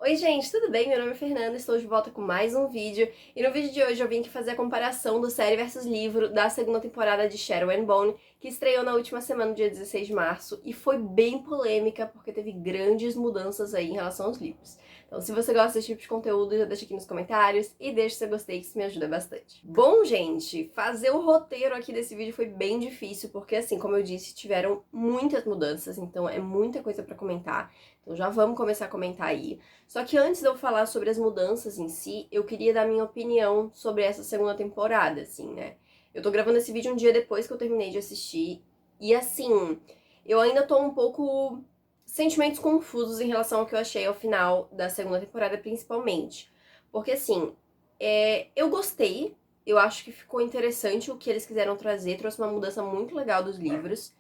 Oi gente, tudo bem? Meu nome é Fernanda, estou de volta com mais um vídeo e no vídeo de hoje eu vim aqui fazer a comparação do série versus livro da segunda temporada de Shadow and Bone, que estreou na última semana, no dia 16 de março, e foi bem polêmica porque teve grandes mudanças aí em relação aos livros. Então se você gosta desse tipo de conteúdo, já deixa aqui nos comentários e deixa seu gostei que isso me ajuda bastante. Bom gente, fazer o roteiro aqui desse vídeo foi bem difícil porque assim, como eu disse, tiveram muitas mudanças, então é muita coisa pra comentar. Então já vamos começar a comentar aí. Só que antes de eu falar sobre as mudanças em si, eu queria dar minha opinião sobre essa segunda temporada, assim, né? Eu tô gravando esse vídeo um dia depois que eu terminei de assistir, e assim, eu ainda tô um pouco sentimentos confusos em relação ao que eu achei ao final da segunda temporada, principalmente. Porque assim, eu gostei, eu acho que ficou interessante o que eles quiseram trazer, trouxe uma mudança muito legal dos livros.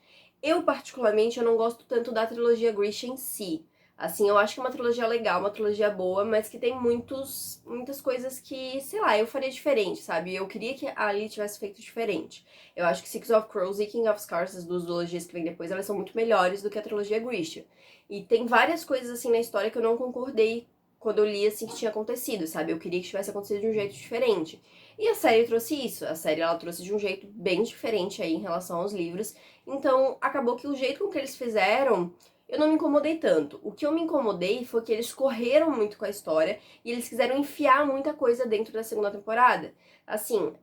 Eu, particularmente, eu não gosto tanto da trilogia Grisha em si. Assim, eu acho que é uma trilogia legal, uma trilogia boa, mas que tem muitas coisas que, sei lá, eu faria diferente, sabe? Eu queria que a Ali tivesse feito diferente. Eu acho que Six of Crows e King of Scars, as duas trilogias que vêm depois, elas são muito melhores do que a trilogia Grisha. E tem várias coisas, assim, na história que eu não concordei quando eu li, assim, que tinha acontecido, sabe? Eu queria que tivesse acontecido de um jeito diferente. E a série trouxe isso. A série, ela trouxe de um jeito bem diferente aí em relação aos livros. Então, acabou que o jeito com que eles fizeram, eu não me incomodei tanto. O que eu me incomodei foi que eles correram muito com a história e eles quiseram enfiar muita coisa dentro da segunda temporada. Assim,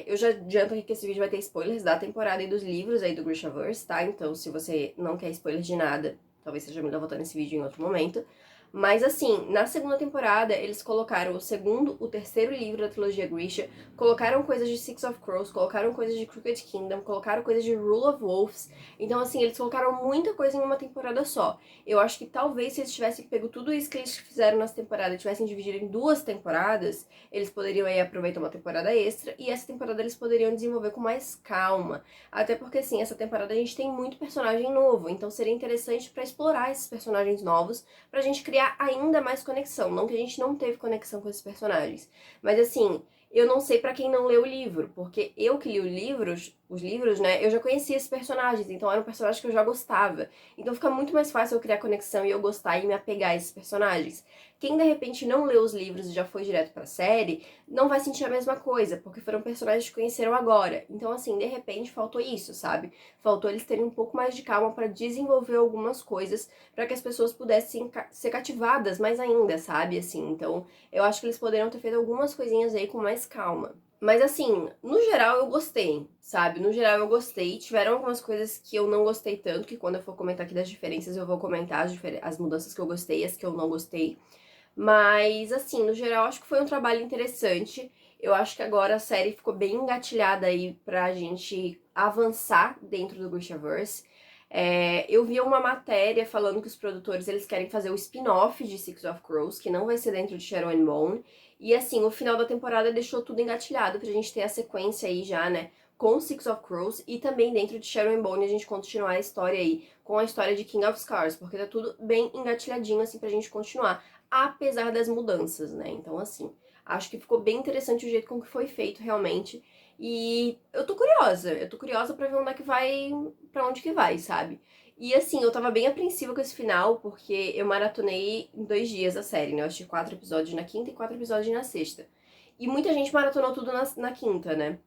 eu já adianto aqui que esse vídeo vai ter spoilers da temporada e dos livros aí do Grishaverse, tá? Então, se você não quer spoilers de nada, talvez seja melhor voltar nesse vídeo em outro momento. Mas assim, na segunda temporada, eles colocaram o segundo, o terceiro livro da trilogia Grisha, colocaram coisas de Six of Crows, colocaram coisas de Crooked Kingdom, colocaram coisas de Rule of Wolves. Então, assim, eles colocaram muita coisa em uma temporada só. Eu acho que talvez se eles tivessem pego tudo isso que eles fizeram nessa temporada e tivessem dividido em duas temporadas, eles poderiam aí aproveitar uma temporada extra e essa temporada eles poderiam desenvolver com mais calma. Até porque, assim, essa temporada a gente tem muito personagem novo, então seria interessante pra explorar esses personagens novos, pra gente criar ainda mais conexão. Não que a gente não teve conexão com esses personagens, mas assim, eu não sei pra quem não leu o livro, porque eu que li os livros, né, eu já conhecia esses personagens, então eram personagens que eu já gostava. Então fica muito mais fácil eu criar conexão e eu gostar e me apegar a esses personagens. Quem de repente não leu os livros e já foi direto pra série, não vai sentir a mesma coisa, porque foram personagens que conheceram agora. Então assim, de repente faltou isso, sabe? Faltou eles terem um pouco mais de calma pra desenvolver algumas coisas, pra que as pessoas pudessem ser cativadas mais ainda, sabe? Assim, então eu acho que eles poderiam ter feito algumas coisinhas aí com mais calma. Mas assim, no geral eu gostei, sabe? No geral eu gostei. Tiveram algumas coisas que eu não gostei tanto, que quando eu for comentar aqui das diferenças eu vou comentar as mudanças que eu gostei e as que eu não gostei. Mas assim, no geral acho que foi um trabalho interessante. Eu acho que agora a série ficou bem engatilhada aí pra gente avançar dentro do Grishaverse. Eu vi uma matéria falando que os produtores eles querem fazer o spin-off de Six of Crows, que não vai ser dentro de Shadow and Bone. E assim, o final da temporada deixou tudo engatilhado pra gente ter a sequência aí já, né? Com Six of Crows e também dentro de Shadow and Bone a gente continuar a história aí com a história de King of Scars, porque tá tudo bem engatilhadinho assim pra gente continuar, apesar das mudanças, né? Então assim, acho que ficou bem interessante o jeito com que foi feito realmente. E eu tô curiosa pra ver onde é que vai, pra onde que vai, sabe? E assim, eu tava bem apreensiva com esse final, porque eu maratonei em 2 dias a série, né? Eu assisti 4 episódios na quinta e 4 episódios na sexta. E muita gente maratonou tudo na quinta, né?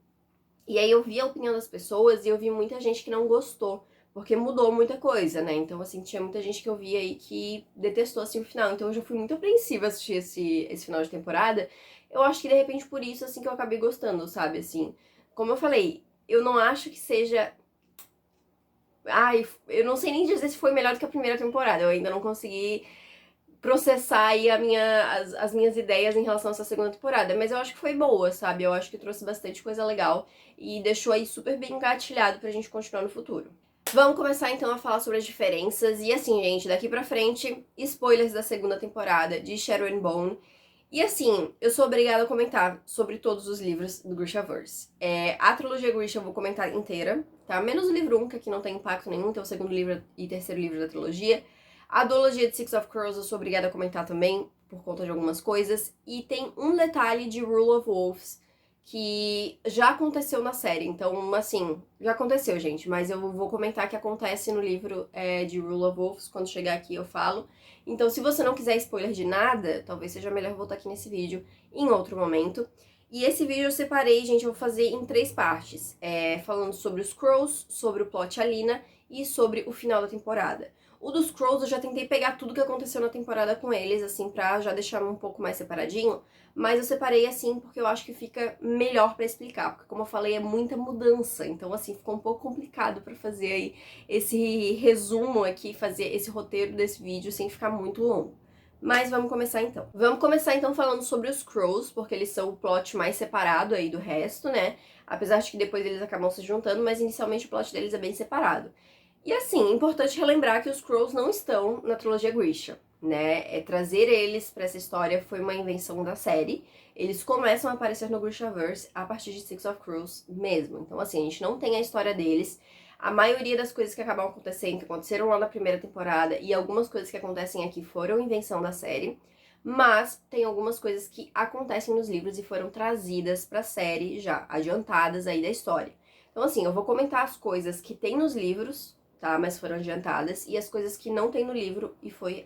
E aí eu vi a opinião das pessoas e eu vi muita gente que não gostou, porque mudou muita coisa, né? Então, assim, tinha muita gente que eu vi aí que detestou, assim, o final. Então eu já fui muito apreensiva assistir esse final de temporada. Eu acho que, de repente, por isso, assim, que eu acabei gostando, sabe? Assim, como eu falei, eu não acho que seja... Ai, eu não sei nem dizer se foi melhor do que a primeira temporada. Eu ainda não consegui processar aí as minhas ideias em relação a essa segunda temporada, mas eu acho que foi boa, sabe? Eu acho que trouxe bastante coisa legal e deixou aí super bem engatilhado pra gente continuar no futuro. Vamos começar então a falar sobre as diferenças, e assim, gente, daqui pra frente, spoilers da segunda temporada de Shadow and Bone. E assim, eu sou obrigada a comentar sobre todos os livros do Grishaverse. A trilogia Grisha eu vou comentar inteira, tá? Menos o livro 1, que aqui não tem impacto nenhum, então o segundo livro e terceiro livro da trilogia. A duologia de Six of Crows eu sou obrigada a comentar também, por conta de algumas coisas. E tem um detalhe de Rule of Wolves, que já aconteceu na série. Então, assim, já aconteceu, gente, mas eu vou comentar que acontece no livro de Rule of Wolves, quando chegar aqui eu falo. Então, se você não quiser spoiler de nada, talvez seja melhor voltar aqui nesse vídeo em outro momento. E esse vídeo eu separei, gente, eu vou fazer em 3 partes, falando sobre os Crows, sobre o plot Alina e sobre o final da temporada. O dos Crows eu já tentei pegar tudo que aconteceu na temporada com eles, assim, pra já deixar um pouco mais separadinho, mas eu separei assim porque eu acho que fica melhor pra explicar, porque como eu falei, é muita mudança, então assim, ficou um pouco complicado pra fazer aí esse resumo aqui, fazer esse roteiro desse vídeo sem ficar muito longo. Mas vamos começar então. Vamos começar então falando sobre os Crows, porque eles são o plot mais separado aí do resto, né? Apesar de que depois eles acabam se juntando, mas inicialmente o plot deles é bem separado. E assim, é importante relembrar que os Crows não estão na trilogia Grisha, né? Trazer eles pra essa história foi uma invenção da série. Eles começam a aparecer no Grishaverse a partir de Six of Crows mesmo. Então assim, a gente não tem a história deles. A maioria das coisas que acabam acontecendo, que aconteceram lá na primeira temporada, e algumas coisas que acontecem aqui foram invenção da série. Mas tem algumas coisas que acontecem nos livros e foram trazidas pra série já, adiantadas aí da história. Então assim, eu vou comentar as coisas que tem nos livros, tá? Mas foram adiantadas, e as coisas que não tem no livro e foi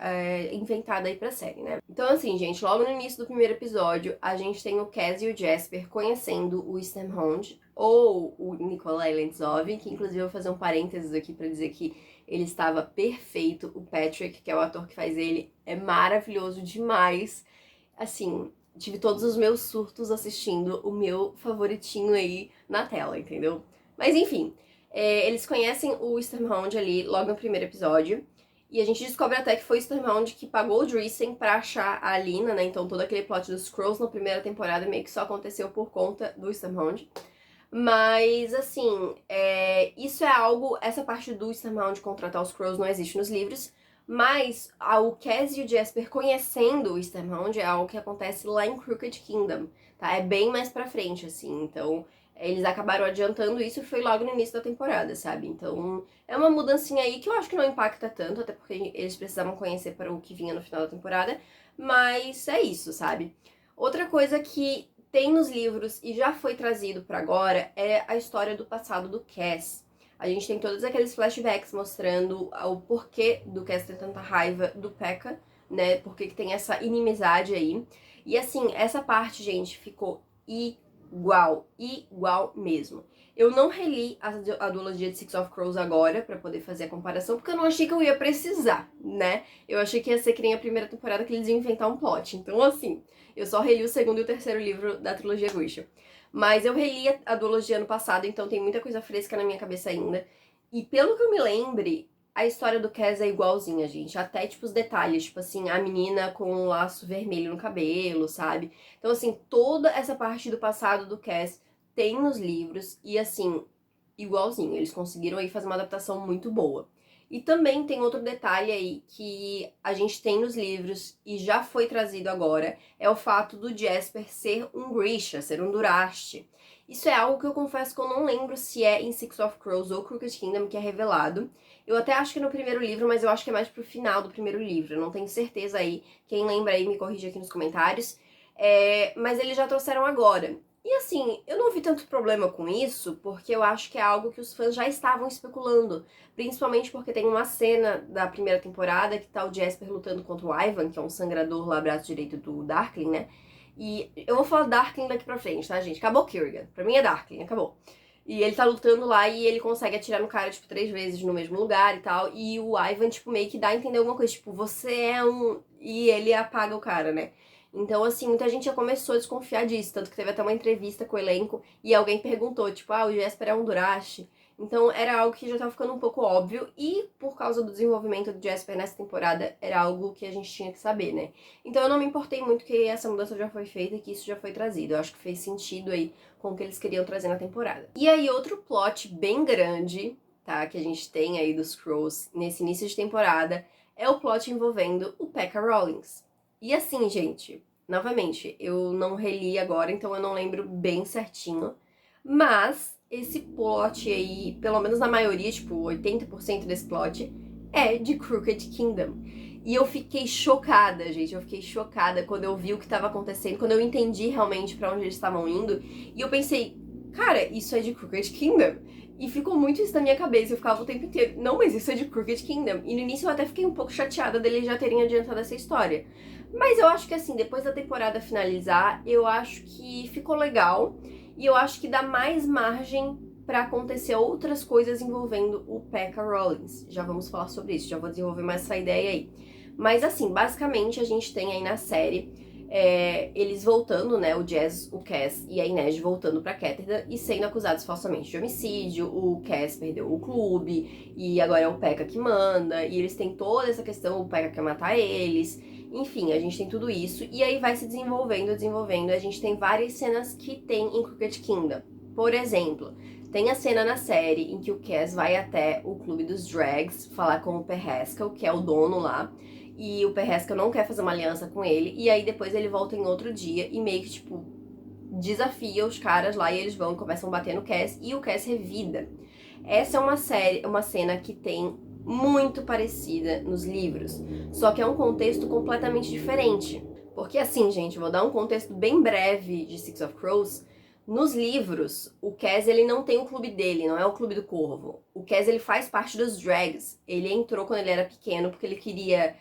inventada aí pra série, né? Então assim, gente, logo no início do primeiro episódio, a gente tem o Cas e o Jasper conhecendo o Eastermond, ou o Nikolai Lentzov, que inclusive eu vou fazer um parênteses aqui pra dizer que ele estava perfeito. O Patrick, que é o ator que faz ele, é maravilhoso demais. Assim, tive todos os meus surtos assistindo o meu favoritinho aí na tela, entendeu? Mas enfim, eles conhecem o Eastermond ali logo no primeiro episódio. E a gente descobre até que foi o Eastermond que pagou o Driessen pra achar a Alina, né? Então todo aquele plot dos Scrolls na primeira temporada meio que só aconteceu por conta do Eastermond. Mas, assim, isso é algo... Essa parte do Eastermond de contratar os Crows não existe nos livros, mas o Cas e o Jasper conhecendo o Eastermond é algo que acontece lá em Crooked Kingdom, tá? É bem mais pra frente, assim, então... Eles acabaram adiantando isso e foi logo no início da temporada, sabe? Então, é uma mudancinha aí que eu acho que não impacta tanto, até porque eles precisavam conhecer para o que vinha no final da temporada, mas é isso, sabe? Outra coisa que tem nos livros e já foi trazido pra agora é a história do passado do Cas. A gente tem todos aqueles flashbacks mostrando o porquê do Cas ter tanta raiva do Pekka, né? Porque que tem essa inimizade aí. E assim, essa parte, gente, ficou igual mesmo. Eu não reli a duologia de Six of Crows agora pra poder fazer a comparação, porque eu não achei que eu ia precisar, né? Eu achei que ia ser que nem a primeira temporada que eles iam inventar um plot. Então, assim, eu só reli o segundo e o terceiro livro da trilogia Grisha. Mas eu reli a duologia ano passado, então tem muita coisa fresca na minha cabeça ainda. E pelo que eu me lembre, a história do Cas é igualzinha, gente. Até, tipo, os detalhes. Tipo assim, a menina com um laço vermelho no cabelo, sabe? Então, assim, toda essa parte do passado do Cas tem nos livros. E, assim, igualzinho. Eles conseguiram aí fazer uma adaptação muito boa. E também tem outro detalhe aí que a gente tem nos livros e já foi trazido agora, é o fato do Jasper ser um Grisha, ser um Duraste. Isso é algo que eu confesso que eu não lembro se é em Six of Crows ou Crooked Kingdom que é revelado. Eu até acho que é no primeiro livro, mas eu acho que é mais pro final do primeiro livro. Eu não tenho certeza aí. Quem lembra aí me corrige aqui nos comentários. Mas eles já trouxeram agora. E assim, eu não vi tanto problema com isso, porque eu acho que é algo que os fãs já estavam especulando. Principalmente porque tem uma cena da primeira temporada que tá o Jasper lutando contra o Ivan, que é um sangrador lá, braço direito do Darkling, né? E eu vou falar Darkling daqui pra frente, tá, gente? Acabou Kerrigan. Pra mim é Darkling, acabou. E ele tá lutando lá e ele consegue atirar no cara, tipo, 3 vezes no mesmo lugar e tal. E o Ivan, tipo, meio que dá a entender alguma coisa. Tipo, você é um... E ele apaga o cara, né? Então, assim, muita gente já começou a desconfiar disso. Tanto que teve até uma entrevista com o elenco e alguém perguntou, tipo, o Jasper é um Durashi. Então, era algo que já tava ficando um pouco óbvio. E, por causa do desenvolvimento do Jasper nessa temporada, era algo que a gente tinha que saber, né? Então, eu não me importei muito que essa mudança já foi feita e que isso já foi trazido. Eu acho que fez sentido aí com o que eles queriam trazer na temporada. E aí, outro plot bem grande, tá, que a gente tem aí dos Crows nesse início de temporada, é o plot envolvendo o Pekka Rawlings. E assim, gente, novamente, eu não reli agora, então eu não lembro bem certinho, mas esse plot aí, pelo menos na maioria, tipo, 80% desse plot, é de Crooked Kingdom. E eu fiquei chocada, gente. Eu fiquei chocada quando eu vi o que tava acontecendo, quando eu entendi realmente pra onde eles estavam indo. E eu pensei, cara, isso é de Crooked Kingdom. E ficou muito isso na minha cabeça, eu ficava o tempo inteiro, não, mas isso é de Crooked Kingdom. E no início eu até fiquei um pouco chateada deles já terem adiantado essa história. Mas eu acho que assim, depois da temporada finalizar, eu acho que ficou legal. E eu acho que dá mais margem pra acontecer outras coisas envolvendo o Pekka Rollins. Já vamos falar sobre isso, já vou desenvolver mais essa ideia aí. Mas assim, basicamente a gente tem aí na série eles voltando, né, o Jazz, o Cass e a Inês voltando pra Ketterdam e sendo acusados falsamente de homicídio. O Cass perdeu o clube e agora é o Pekka que manda, e eles têm toda essa questão, o Pekka quer matar eles. Enfim, a gente tem tudo isso e aí vai se desenvolvendo, a gente tem várias cenas que tem em Crooked Kingdom. Por exemplo, tem a cena na série em que o Cass vai até o clube dos drags falar com o Per Haskell, que é o dono lá, e o Per Haskell não quer fazer uma aliança com ele, e aí depois ele volta em outro dia e meio que, tipo, desafia os caras lá e eles vão e começam a bater no Cass e o Cass revida. Essa é uma cena que tem muito parecida nos livros, só que é um contexto completamente diferente. Porque assim, gente, vou dar um contexto bem breve de Six of Crows. Nos livros, o Cass ele não tem o clube dele, não é o clube do Corvo. O Cass ele faz parte dos drags. Ele entrou quando ele era pequeno porque ele queria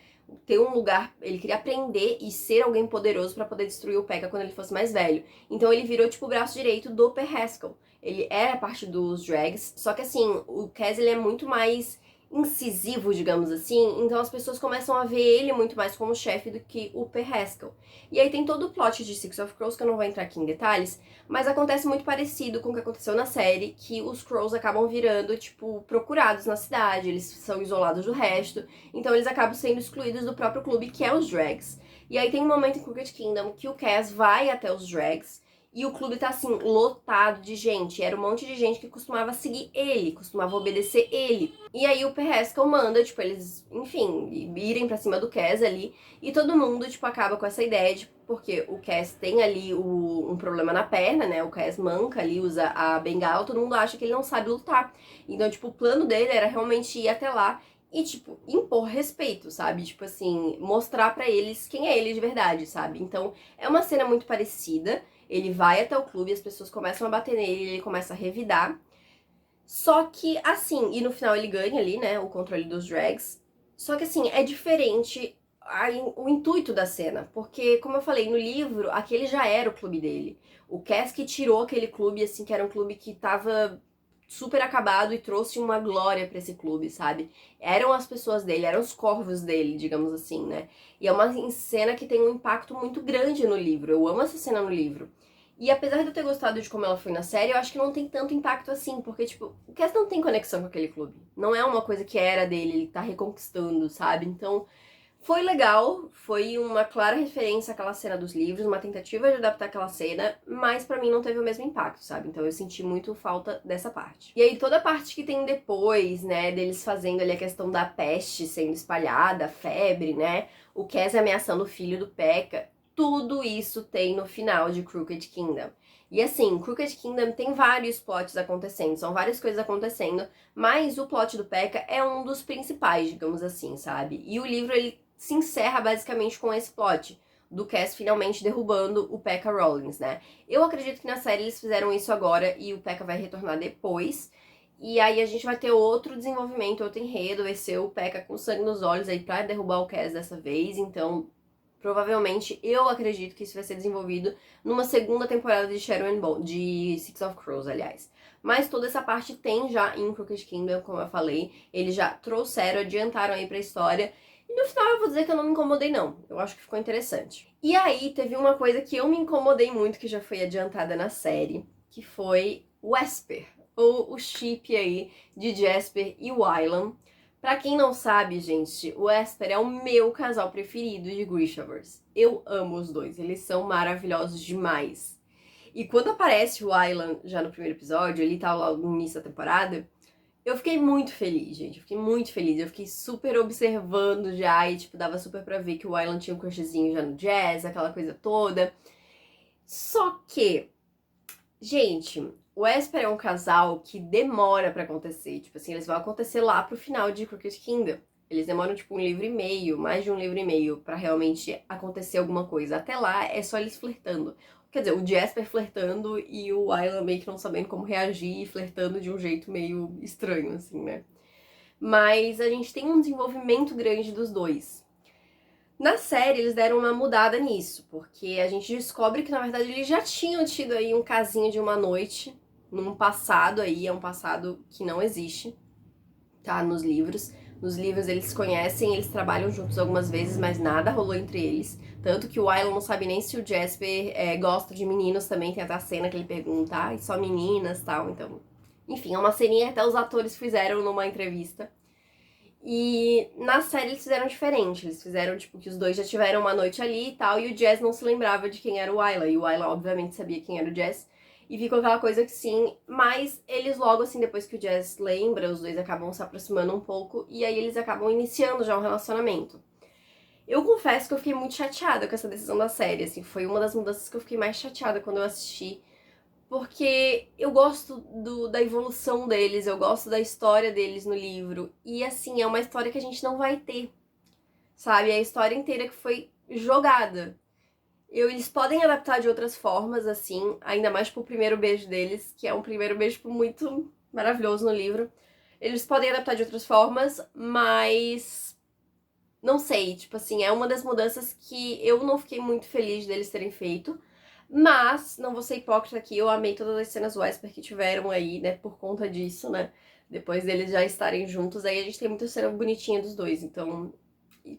ter um lugar, ele queria aprender e ser alguém poderoso pra poder destruir o Pekka quando ele fosse mais velho. Então ele virou tipo o braço direito do Per Haskell. Ele era parte dos drags, só que assim, o Cass ele é muito mais incisivo, digamos assim, então as pessoas começam a ver ele muito mais como chefe do que o Per Haskell. E aí tem todo o plot de Six of Crows, que eu não vou entrar aqui em detalhes, mas acontece muito parecido com o que aconteceu na série, que os Crows acabam virando, tipo, procurados na cidade, eles são isolados do resto, então eles acabam sendo excluídos do próprio clube, que é os drags. E aí tem um momento em Crooked Kingdom que o Cass vai até os drags, e o clube tá assim, lotado de gente. Era um monte de gente que costumava seguir ele, costumava obedecer ele. E aí o Per Haskell manda, tipo, eles, enfim, irem pra cima do Cass ali. E todo mundo, tipo, acaba com essa ideia de porque o Cass tem ali um problema na perna, né? O Cass manca ali, usa a bengala, todo mundo acha que ele não sabe lutar. Então, tipo, o plano dele era realmente ir até lá e, tipo, impor respeito, sabe? Tipo assim, mostrar pra eles quem é ele de verdade, sabe? Então, é uma cena muito parecida. Ele vai até o clube, as pessoas começam a bater nele, ele começa a revidar. Só que, assim, e no final ele ganha ali, né, o controle dos drags. Só que, assim, é diferente o intuito da cena. Porque, como eu falei, no livro, aquele já era o clube dele. O Cass que tirou aquele clube, assim, que era um clube que tava super acabado e trouxe uma glória pra esse clube, sabe? Eram as pessoas dele, eram os corvos dele, digamos assim, né? E é uma cena que tem um impacto muito grande no livro. Eu amo essa cena no livro. E apesar de eu ter gostado de como ela foi na série, eu acho que não tem tanto impacto assim, porque, tipo, o Cass não tem conexão com aquele clube. Não é uma coisa que era dele, ele tá reconquistando, sabe? Então, foi legal, foi uma clara referência àquela cena dos livros, uma tentativa de adaptar aquela cena, mas pra mim não teve o mesmo impacto, sabe? Então eu senti muito falta dessa parte. E aí toda a parte que tem depois, né, deles fazendo ali a questão da peste sendo espalhada, a febre, né, o Cass ameaçando o filho do Pekka, tudo isso tem no final de Crooked Kingdom. E assim, Crooked Kingdom tem vários plots acontecendo, são várias coisas acontecendo, mas o plot do Pekka é um dos principais, digamos assim, sabe? E o livro, ele se encerra basicamente com esse plot do Cass finalmente derrubando o Pekka Rollins, né? Eu acredito que na série eles fizeram isso agora e o Pekka vai retornar depois. E aí a gente vai ter outro desenvolvimento, outro enredo, vai ser o Pekka com sangue nos olhos aí pra derrubar o Cass dessa vez, então provavelmente eu acredito que isso vai ser desenvolvido numa segunda temporada de Shadow and Bone, de Six of Crows, aliás. Mas toda essa parte tem já em Crooked Kingdom, como eu falei, eles já trouxeram, adiantaram aí pra história. E no final eu vou dizer que eu não me incomodei não, eu acho que ficou interessante. E aí teve uma coisa que eu me incomodei muito, que já foi adiantada na série, que foi o Esper, ou o chip aí de Jasper e Wylan. Pra quem não sabe, gente, o Esper é o meu casal preferido de Grishaverse. Eu amo os dois, eles são maravilhosos demais. E quando aparece o Wylan já no primeiro episódio, ele tá lá no início da temporada, eu fiquei muito feliz, gente. Eu fiquei muito feliz. Eu fiquei super observando já e, tipo, dava super pra ver que o Wylan tinha um crushzinho já no Jazz, aquela coisa toda. Só que, gente, o Esper é um casal que demora pra acontecer. Tipo assim, eles vão acontecer lá pro final de Crooked Kingdom. Eles demoram, tipo, 1 livro e meio, mais de 1 livro e meio, pra realmente acontecer alguma coisa. Até lá, é só eles flertando. Quer dizer, o Jasper flertando e o Ayla meio que não sabendo como reagir e flertando de um jeito meio estranho, assim, né? Mas a gente tem um desenvolvimento grande dos dois. Na série, eles deram uma mudada nisso, porque a gente descobre que, na verdade, eles já tinham tido aí um casinho de uma noite, num passado aí, é um passado que não existe, tá? Nos livros. Nos livros eles se conhecem, eles trabalham juntos algumas vezes, mas nada rolou entre eles. Tanto que o Ayla não sabe nem se o Jasper gosta de meninos também, tem até a cena que ele pergunta, ah, só meninas e tal, então... Enfim, é uma ceninha que até os atores fizeram numa entrevista. E na série eles fizeram diferente, eles fizeram, tipo, que os dois já tiveram uma noite ali e tal, e o Jazz não se lembrava de quem era o Ayla, e o Ayla obviamente sabia quem era o Jazz, e ficou aquela coisa que sim, mas eles logo assim, depois que o Jazz lembra, os dois acabam se aproximando um pouco, e aí eles acabam iniciando já um relacionamento. Eu confesso que eu fiquei muito chateada com essa decisão da série, assim, foi uma das mudanças que eu fiquei mais chateada quando eu assisti, porque eu gosto da evolução deles, eu gosto da história deles no livro. E assim, é uma história que a gente não vai ter, sabe? É a história inteira que foi jogada. Eles podem adaptar de outras formas, assim, ainda mais pro primeiro beijo deles, que é um primeiro beijo tipo, muito maravilhoso no livro. Eles podem adaptar de outras formas, mas não sei, tipo assim, é uma das mudanças que eu não fiquei muito feliz deles terem feito. Mas, não vou ser hipócrita aqui, eu amei todas as cenas Wesper que tiveram aí, né, por conta disso, né? Depois deles já estarem juntos, aí a gente tem muita cena bonitinha dos dois, então...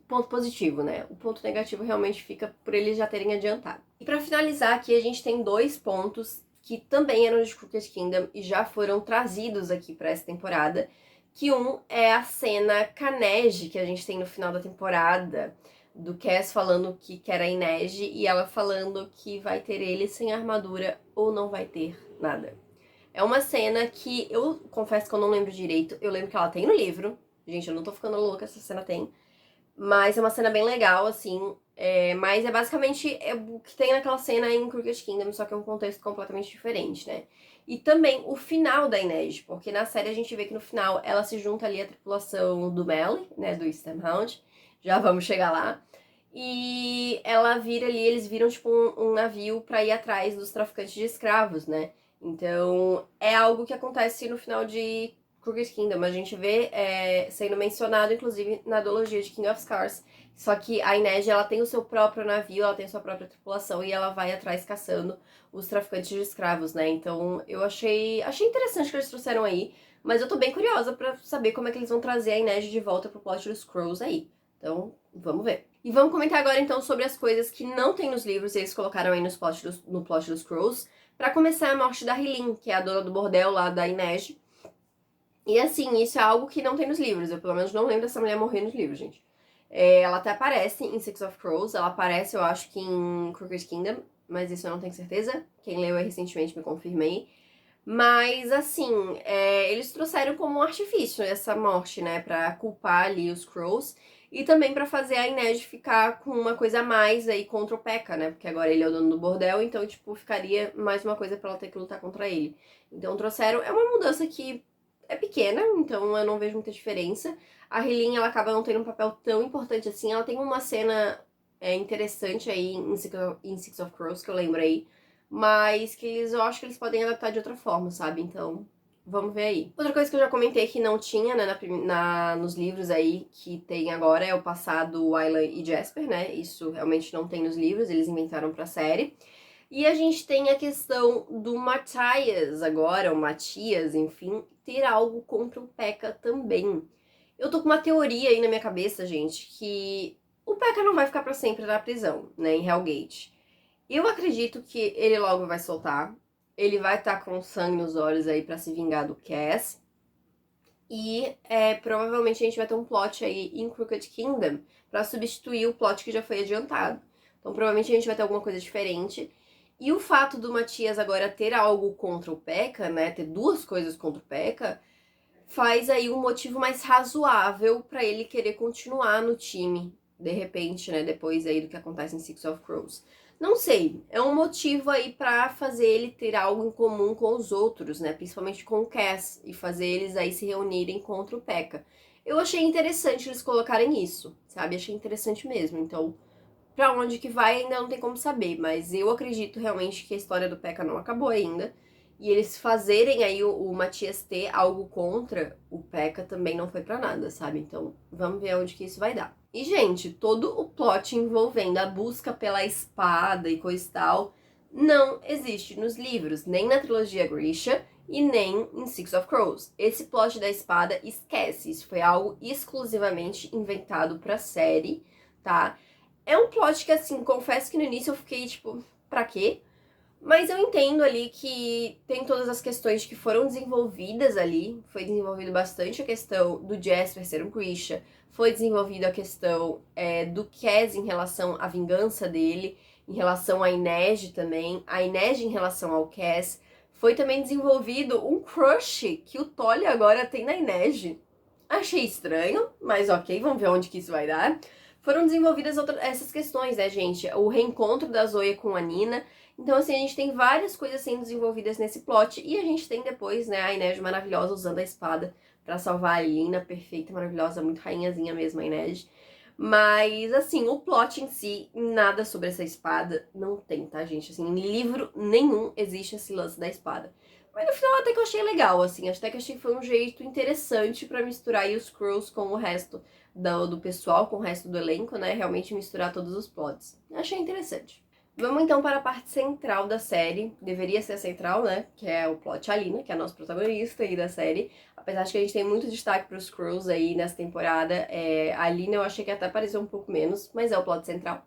Ponto positivo, né? O ponto negativo realmente fica por eles já terem adiantado. E pra finalizar aqui, a gente tem 2 pontos que também eram de Crooked Kingdom e já foram trazidos aqui pra essa temporada, que um é a cena Kanege que a gente tem no final da temporada, do Cass falando que quer a Inej e ela falando que vai ter ele sem armadura ou não vai ter nada. É uma cena que eu confesso que eu não lembro direito, eu lembro que ela tem no livro, gente, eu não tô ficando louca, essa cena tem, mas é uma cena bem legal, assim, mas é basicamente o que tem naquela cena em Crooked Kingdom, só que é um contexto completamente diferente, né? E também o final da Inej, porque na série a gente vê que no final ela se junta ali à tripulação do Melly, né, do Eastern já vamos chegar lá, e ela vira ali, eles viram tipo um navio pra ir atrás dos traficantes de escravos, né? Então é algo que acontece no final de Crooked Kingdom, a gente vê sendo mencionado, inclusive, na duologia de King of Scars. Só que a Inej, ela tem o seu próprio navio, ela tem sua própria tripulação e ela vai atrás caçando os traficantes de escravos, né? Então eu achei interessante que eles trouxeram aí, mas eu tô bem curiosa pra saber como é que eles vão trazer a Inej de volta pro plot dos Crows aí. Então, vamos ver. E vamos comentar agora então sobre as coisas que não tem nos livros e eles colocaram aí no plot dos Crows. Pra começar, a morte da Rilin, que é a dona do bordel lá da Inej. E assim, isso é algo que não tem nos livros. Eu pelo menos não lembro dessa mulher morrer nos livros, gente. Ela até aparece em Six of Crows, ela aparece, eu acho que em Crooked Kingdom, mas isso eu não tenho certeza. Quem leu aí recentemente me confirmei. Mas assim, eles trouxeram como um artifício essa morte, né? Pra culpar ali os Crows. E também pra fazer a Inej ficar com uma coisa a mais aí contra o P.E.K.K.A, né? Porque agora ele é o dono do bordel, então, tipo, ficaria mais uma coisa pra ela ter que lutar contra ele. Então trouxeram... É uma mudança que é pequena, então eu não vejo muita diferença. A Rilin, ela acaba não tendo um papel tão importante assim. Ela tem uma cena interessante aí em Six of Crows, que eu lembro aí. Mas que eu acho que eles podem adaptar de outra forma, sabe? Então, vamos ver aí. Outra coisa que eu já comentei que não tinha, né, nos livros aí, que tem agora, é o passado Ayla e Jasper, né? Isso realmente não tem nos livros, eles inventaram pra série. E a gente tem a questão do Matthias agora, o Matias, enfim, ter algo contra o P.E.K.K.A também. Eu tô com uma teoria aí na minha cabeça, gente, que o P.E.K.K.A não vai ficar pra sempre na prisão, né, em Hellgate. Eu acredito que ele logo vai soltar, ele vai estar com sangue nos olhos aí pra se vingar do Cass, e provavelmente a gente vai ter um plot aí em Crooked Kingdom pra substituir o plot que já foi adiantado. Então provavelmente a gente vai ter alguma coisa diferente. E o fato do Matias agora ter algo contra o P.E.K.K.A, né, ter 2 coisas contra o P.E.K.K.A, faz aí um motivo mais razoável pra ele querer continuar no time, de repente, né, depois aí do que acontece em Six of Crows. Não sei, é um motivo aí pra fazer ele ter algo em comum com os outros, né, principalmente com o Cass, e fazer eles aí se reunirem contra o P.E.K.K.A. Eu achei interessante eles colocarem isso, sabe? Achei interessante mesmo. Então, pra onde que vai ainda não tem como saber, mas eu acredito realmente que a história do P.E.K.K.A não acabou ainda. E eles fazerem aí o Matias ter algo contra o P.E.K.K.A também não foi pra nada, sabe? Então, vamos ver onde que isso vai dar. E, gente, todo o plot envolvendo a busca pela espada e coisa e tal não existe nos livros, nem na trilogia Grisha e nem em Six of Crows. Esse plot da espada, esquece, isso foi algo exclusivamente inventado pra série, tá? É um plot que, assim, confesso que no início eu fiquei, tipo, pra quê? Mas eu entendo ali que tem todas as questões que foram desenvolvidas ali. Foi desenvolvido bastante a questão do Jasper ser um Grisha. Foi desenvolvida a questão do Cas em relação à vingança dele, em relação à Inej também. A Inej em relação ao Cas. Foi também desenvolvido um crush que o Tolly agora tem na Inej. Achei estranho, mas ok, vamos ver onde que isso vai dar. Foram desenvolvidas essas questões, né, gente? O reencontro da Zoya com a Nina. Então, assim, a gente tem várias coisas sendo desenvolvidas nesse plot. E a gente tem depois, né, a Inej maravilhosa usando a espada pra salvar a Lina, perfeita, maravilhosa, muito rainhazinha mesmo, a Inej. Mas, assim, o plot em si, nada sobre essa espada não tem, tá, gente? Assim, em livro nenhum existe esse lance da espada. Mas no final até que eu achei legal, assim, até que achei que foi um jeito interessante pra misturar aí os Skrulls com o resto do pessoal, com o resto do elenco, né? Realmente misturar todos os plots. Achei interessante. Vamos então para a parte central da série, deveria ser a central, né, que é o plot Alina, que é a nossa protagonista aí da série. Apesar de que a gente tem muito destaque para os Skrulls aí nessa temporada, a Alina eu achei que até apareceu um pouco menos, mas é o plot central.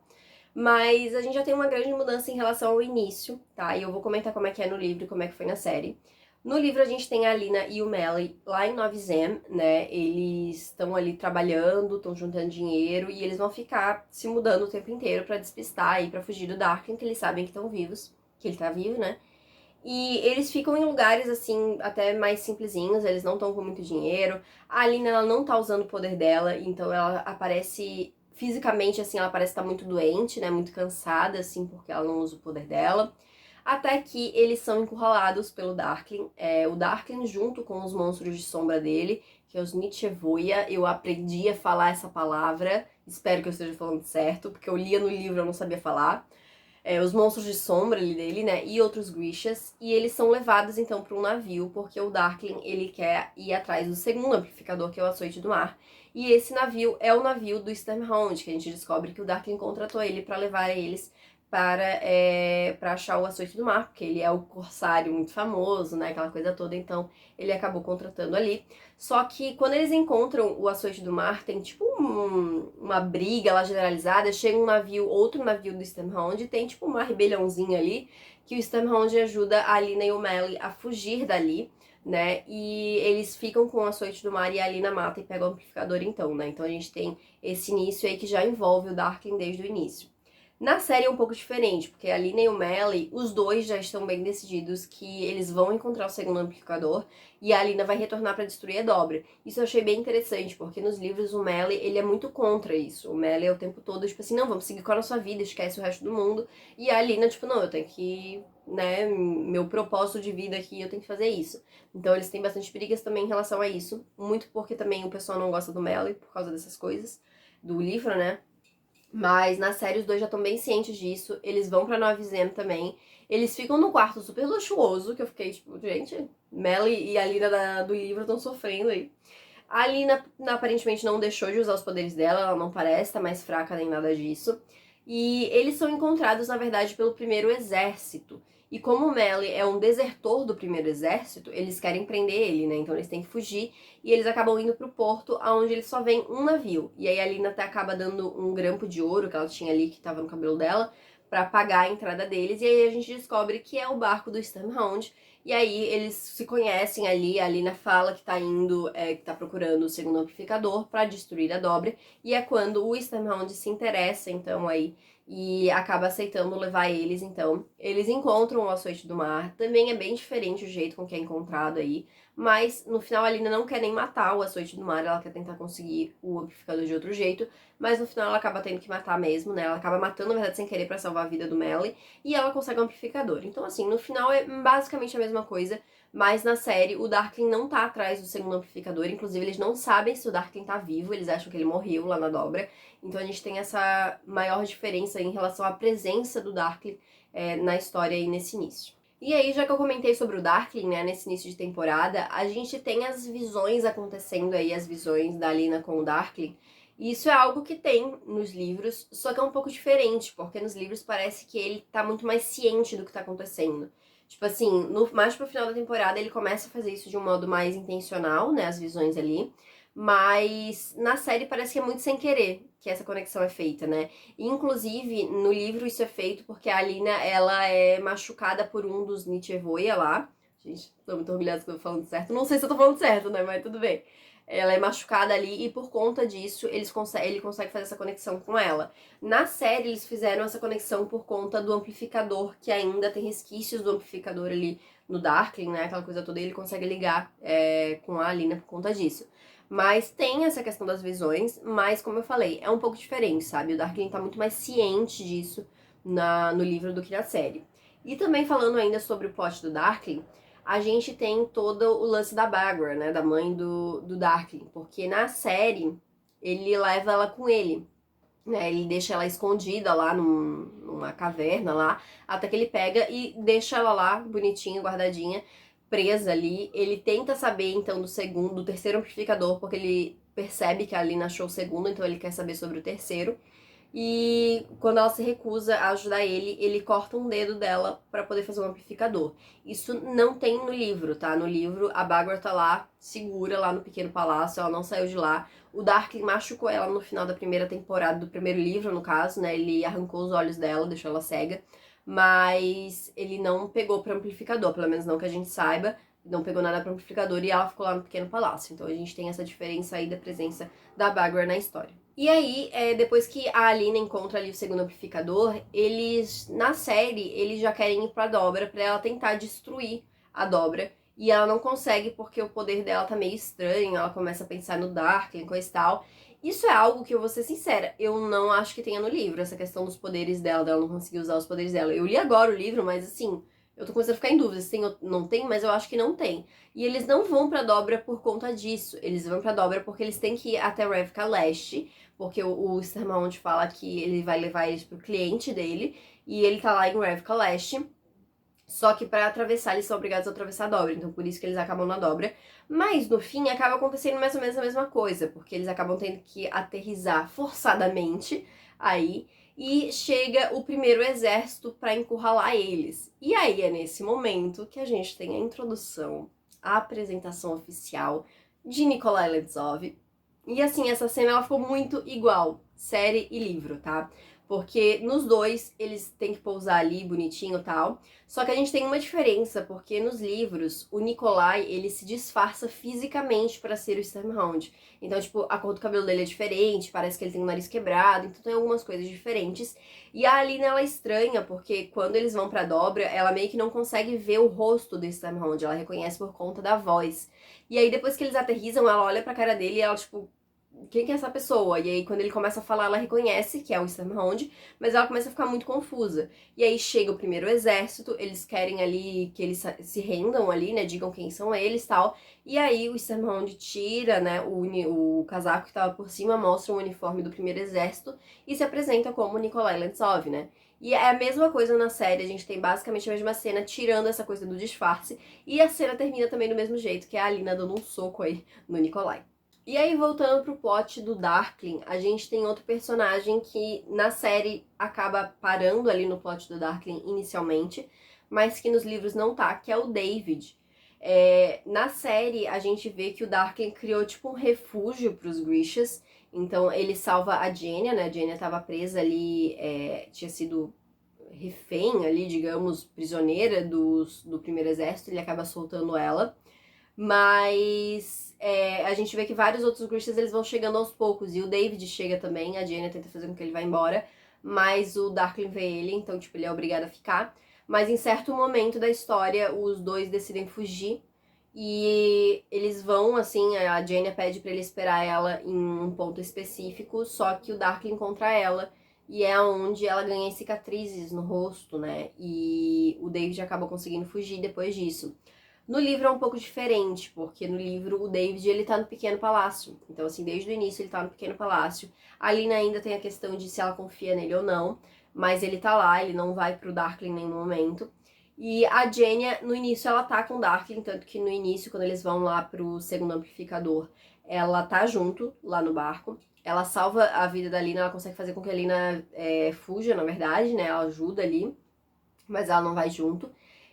Mas a gente já tem uma grande mudança em relação ao início, tá? E eu vou comentar como é que é no livro e como é que foi na série. No livro a gente tem a Alina e o Melly lá em Nova Zem, né? Eles estão ali trabalhando, estão juntando dinheiro e eles vão ficar se mudando o tempo inteiro pra despistar e pra fugir do Darkling, que eles sabem que estão vivos, que ele tá vivo, né? E eles ficam em lugares, assim, até mais simplesinhos, eles não estão com muito dinheiro. A Alina, ela não tá usando o poder dela, então ela aparece fisicamente, assim, ela parece estar muito doente, né? Muito cansada, assim, porque ela não usa o poder dela. Até que eles são encurralados pelo Darkling. O Darkling junto com os monstros de sombra dele, que é os Nichevoia. Eu aprendi a falar essa palavra, espero que eu esteja falando certo, porque eu lia no livro e eu não sabia falar. Os monstros de sombra ali dele, né, e outros Grishas, e eles são levados então para um navio, porque o Darkling, ele quer ir atrás do segundo amplificador, que é o Açoite do Mar, e esse navio é o navio do Stormhound, que a gente descobre que o Darkling contratou ele para levar eles para achar o Açoite do Mar, porque ele é o corsário muito famoso, né, aquela coisa toda, então ele acabou contratando ali. Só que quando eles encontram o Açoite do Mar, tem tipo uma briga lá generalizada, chega um navio, outro navio do Stormhound, e tem tipo uma rebeliãozinha ali, que o Stormhound ajuda a Alina e o Melly a fugir dali, né, e eles ficam com o Açoite do Mar e a Alina mata e pega o amplificador então, né, então a gente tem esse início aí que já envolve o Darkling desde o início. Na série é um pouco diferente, porque a Lina e o Melly, os dois já estão bem decididos que eles vão encontrar o segundo amplificador e a Lina vai retornar para destruir a Dobra. Isso eu achei bem interessante, porque nos livros o Melly, ele é muito contra isso. O Melly é o tempo todo, tipo assim, não, vamos seguir com a nossa vida, esquece o resto do mundo. E a Lina, tipo, não, eu tenho que, né, meu propósito de vida aqui, eu tenho que fazer isso. Então eles têm bastante brigas também em relação a isso, muito porque também o pessoal não gosta do Melly por causa dessas coisas, do livro, né. Mas na série os dois já estão bem cientes disso. Eles vão pra Nova Zem também. Eles ficam no quarto super luxuoso, que eu fiquei tipo, gente, Melly e a Lina do livro estão sofrendo aí. A Lina aparentemente não deixou de usar os poderes dela, ela não parece estar mais fraca nem nada disso. E eles são encontrados, na verdade, pelo primeiro exército. E como o Melly é um desertor do primeiro exército, eles querem prender ele, né? Então eles têm que fugir e eles acabam indo pro porto, onde eles só vêm um navio. E aí a Lina até acaba dando um grampo de ouro que ela tinha ali, que tava no cabelo dela, pra pagar a entrada deles. E aí a gente descobre que é o barco do Stormhound. E aí eles se conhecem ali, a Lina fala que tá indo, que tá procurando o segundo amplificador pra destruir a Dobra. E é quando o Stormhound se interessa, então, aí, e acaba aceitando levar eles, então. Eles encontram o açoite do mar, também é bem diferente o jeito com que é encontrado aí, mas no final a Lina não quer nem matar o açoite do mar, ela quer tentar conseguir o amplificador de outro jeito, mas no final ela acaba tendo que matar mesmo, né? Ela acaba matando, na verdade, sem querer pra salvar a vida do Melly, e ela consegue o amplificador. Então, assim, no final é basicamente a mesma coisa, mas na série o Darkling não tá atrás do segundo amplificador, inclusive eles não sabem se o Darkling tá vivo, eles acham que ele morreu lá na dobra, então a gente tem essa maior diferença em relação à presença do Darkling na história e nesse início. E aí, já que eu comentei sobre o Darkling, né, nesse início de temporada, a gente tem as visões acontecendo aí, as visões da Lina com o Darkling, e isso é algo que tem nos livros, só que é um pouco diferente, porque nos livros parece que ele tá muito mais ciente do que tá acontecendo. Tipo assim, mais pro final da temporada ele começa a fazer isso de um modo mais intencional, né, as visões ali, mas na série parece que é muito sem querer que essa conexão é feita, né? E, inclusive, no livro isso é feito porque a Alina, ela é machucada por um dos Nichevoia lá. Gente, tô muito orgulhosa que eu tô falando certo. Não sei se eu tô falando certo, né? Mas tudo bem. Ela é machucada ali e por conta disso ele consegue fazer essa conexão com ela. Na série eles fizeram essa conexão por conta do amplificador, que ainda tem resquícios do amplificador ali no Darkling, né? Aquela coisa toda, e ele consegue ligar com a Alina por conta disso. Mas tem essa questão das visões, mas como eu falei, é um pouco diferente, sabe? O Darkling tá muito mais ciente disso no livro do que na série. E também falando ainda sobre o plot do Darkling, a gente tem todo o lance da Baghra, né? Da mãe do Darkling. Porque na série, ele leva ela com ele, né? Ele deixa ela escondida lá numa caverna lá, até que ele pega e deixa ela lá, bonitinha, guardadinha, presa ali. Ele tenta saber, então, do terceiro amplificador, porque ele percebe que a Alina achou o segundo, então ele quer saber sobre o terceiro. E quando ela se recusa a ajudar ele, ele corta um dedo dela pra poder fazer um amplificador. Isso não tem no livro, tá? No livro, a Baghra tá lá, segura lá no pequeno palácio, ela não saiu de lá. O Darkling machucou ela no final da primeira temporada, do primeiro livro, no caso, né? Ele arrancou os olhos dela, deixou ela cega. Mas ele não pegou pro amplificador, pelo menos não que a gente saiba. Não pegou nada pro amplificador e ela ficou lá no pequeno palácio. Então a gente tem essa diferença aí da presença da Baghra na história. E aí, depois que a Alina encontra ali o segundo amplificador, eles, na série, eles já querem ir pra Dobra pra ela tentar destruir a Dobra. E ela não consegue porque o poder dela tá meio estranho, ela começa a pensar no Darkling, coisa e tal. Isso é algo que eu vou ser sincera, eu não acho que tenha no livro, essa questão dos poderes dela não conseguir usar os poderes dela. Eu li agora o livro, mas assim, eu tô começando a ficar em dúvida se tem ou não tem, mas eu acho que não tem. E eles não vão pra Dobra por conta disso, eles vão pra Dobra porque eles têm que ir até Revka Leste, porque o Stormhound fala que ele vai levar eles pro cliente dele, e ele tá lá em Revka Leste. Só que pra atravessar, eles são obrigados a atravessar a dobra, então por isso que eles acabam na dobra. Mas, no fim, acaba acontecendo mais ou menos a mesma coisa, porque eles acabam tendo que aterrissar forçadamente aí, e chega o primeiro exército pra encurralar eles. E aí é nesse momento que a gente tem a introdução, a apresentação oficial de Nikolai Ledzov. E assim, essa cena ela ficou muito igual, série e livro, tá? Porque nos dois eles têm que pousar ali bonitinho e tal. Só que a gente tem uma diferença, porque nos livros o Nikolai ele se disfarça fisicamente pra ser o Stormhound. Então, tipo, a cor do cabelo dele é diferente, parece que ele tem o nariz quebrado, então tem algumas coisas diferentes. E a Alina ela é estranha, porque quando eles vão pra Dobra, ela meio que não consegue ver o rosto do Stormhound, ela reconhece por conta da voz. E aí depois que eles aterrissam, ela olha pra cara dele e ela, tipo, quem que é essa pessoa? E aí, quando ele começa a falar, ela reconhece que é o Stormhound, mas ela começa a ficar muito confusa. E aí chega o primeiro exército, eles querem ali que eles se rendam ali, né, digam quem são eles e tal. E aí o Stormhound tira, né, o casaco que tava por cima, mostra o uniforme do primeiro exército e se apresenta como Nikolai Ledzov, né. E é a mesma coisa na série, a gente tem basicamente a mesma cena, tirando essa coisa do disfarce, e a cena termina também do mesmo jeito, que é a Alina dando um soco aí no Nikolai. E aí, voltando pro plot do Darkling, a gente tem outro personagem que na série acaba parando ali no plot do Darkling inicialmente, mas que nos livros não tá, que é o David. Na série, a gente vê que o Darkling criou tipo um refúgio pros Grishas, então ele salva a Jenya, né? A Jenya tava presa ali, tinha sido refém ali, digamos, prisioneira do primeiro exército, ele acaba soltando ela. Mas a gente vê que vários outros Grishas eles vão chegando aos poucos. E o David chega também, a Jenya tenta fazer com que ele vá embora. mas o Darkling vê ele, então, tipo, ele é obrigado a ficar. Mas em certo momento da história, os dois decidem fugir e eles vão, assim, a Jaina pede pra ele esperar ela em um ponto específico, só que o Darkling encontra ela e é onde ela ganha cicatrizes no rosto, né? E o David acaba conseguindo fugir depois disso. No livro é um pouco diferente, porque no livro o David, ele tá no pequeno palácio. Então, assim, desde o início ele tá no pequeno palácio. A Lina ainda tem a questão de se ela confia nele ou não, mas ele tá lá, ele não vai pro Darkling em nenhum momento. E a Jenya, no início, ela tá com o Darkling, tanto que no início, quando eles vão lá pro segundo amplificador, ela tá junto, lá no barco. Ela salva a vida da Lina, ela consegue fazer com que a Lina fuja, na verdade, né? Ela ajuda ali, mas ela não vai junto.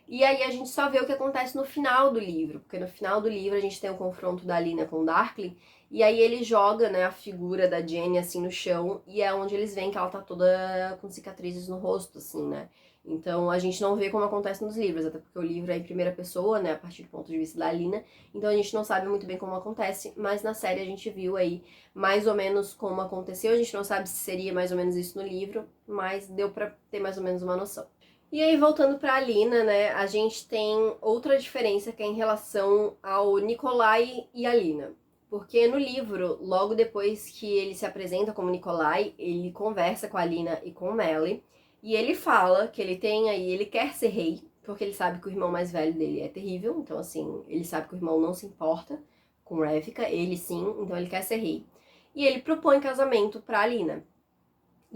E aí a gente só vê o que acontece no final do livro, porque no final do livro a gente tem o confronto da Lina com o Darkling, e aí ele joga, né, a figura da Jenny assim no chão, e é onde eles veem que ela tá toda com cicatrizes no rosto, assim, né. Então a gente não vê como acontece nos livros, até porque o livro é em primeira pessoa, né, a partir do ponto de vista da Lina, então a gente não sabe muito bem como acontece, mas na série a gente viu aí mais ou menos como aconteceu, a gente não sabe se seria mais ou menos isso no livro, mas deu pra ter mais ou menos uma noção. E aí, voltando pra Alina, né, a gente tem outra diferença que é em relação ao Nikolai e Alina. Porque no livro, logo depois que ele se apresenta como Nikolai, ele conversa com a Alina e com o Melly, e ele fala que ele tem aí, ele quer ser rei, porque ele sabe que o irmão mais velho dele é terrível, então assim, ele sabe que o irmão não se importa com Revika, ele sim, então ele quer ser rei. E ele propõe casamento pra Alina.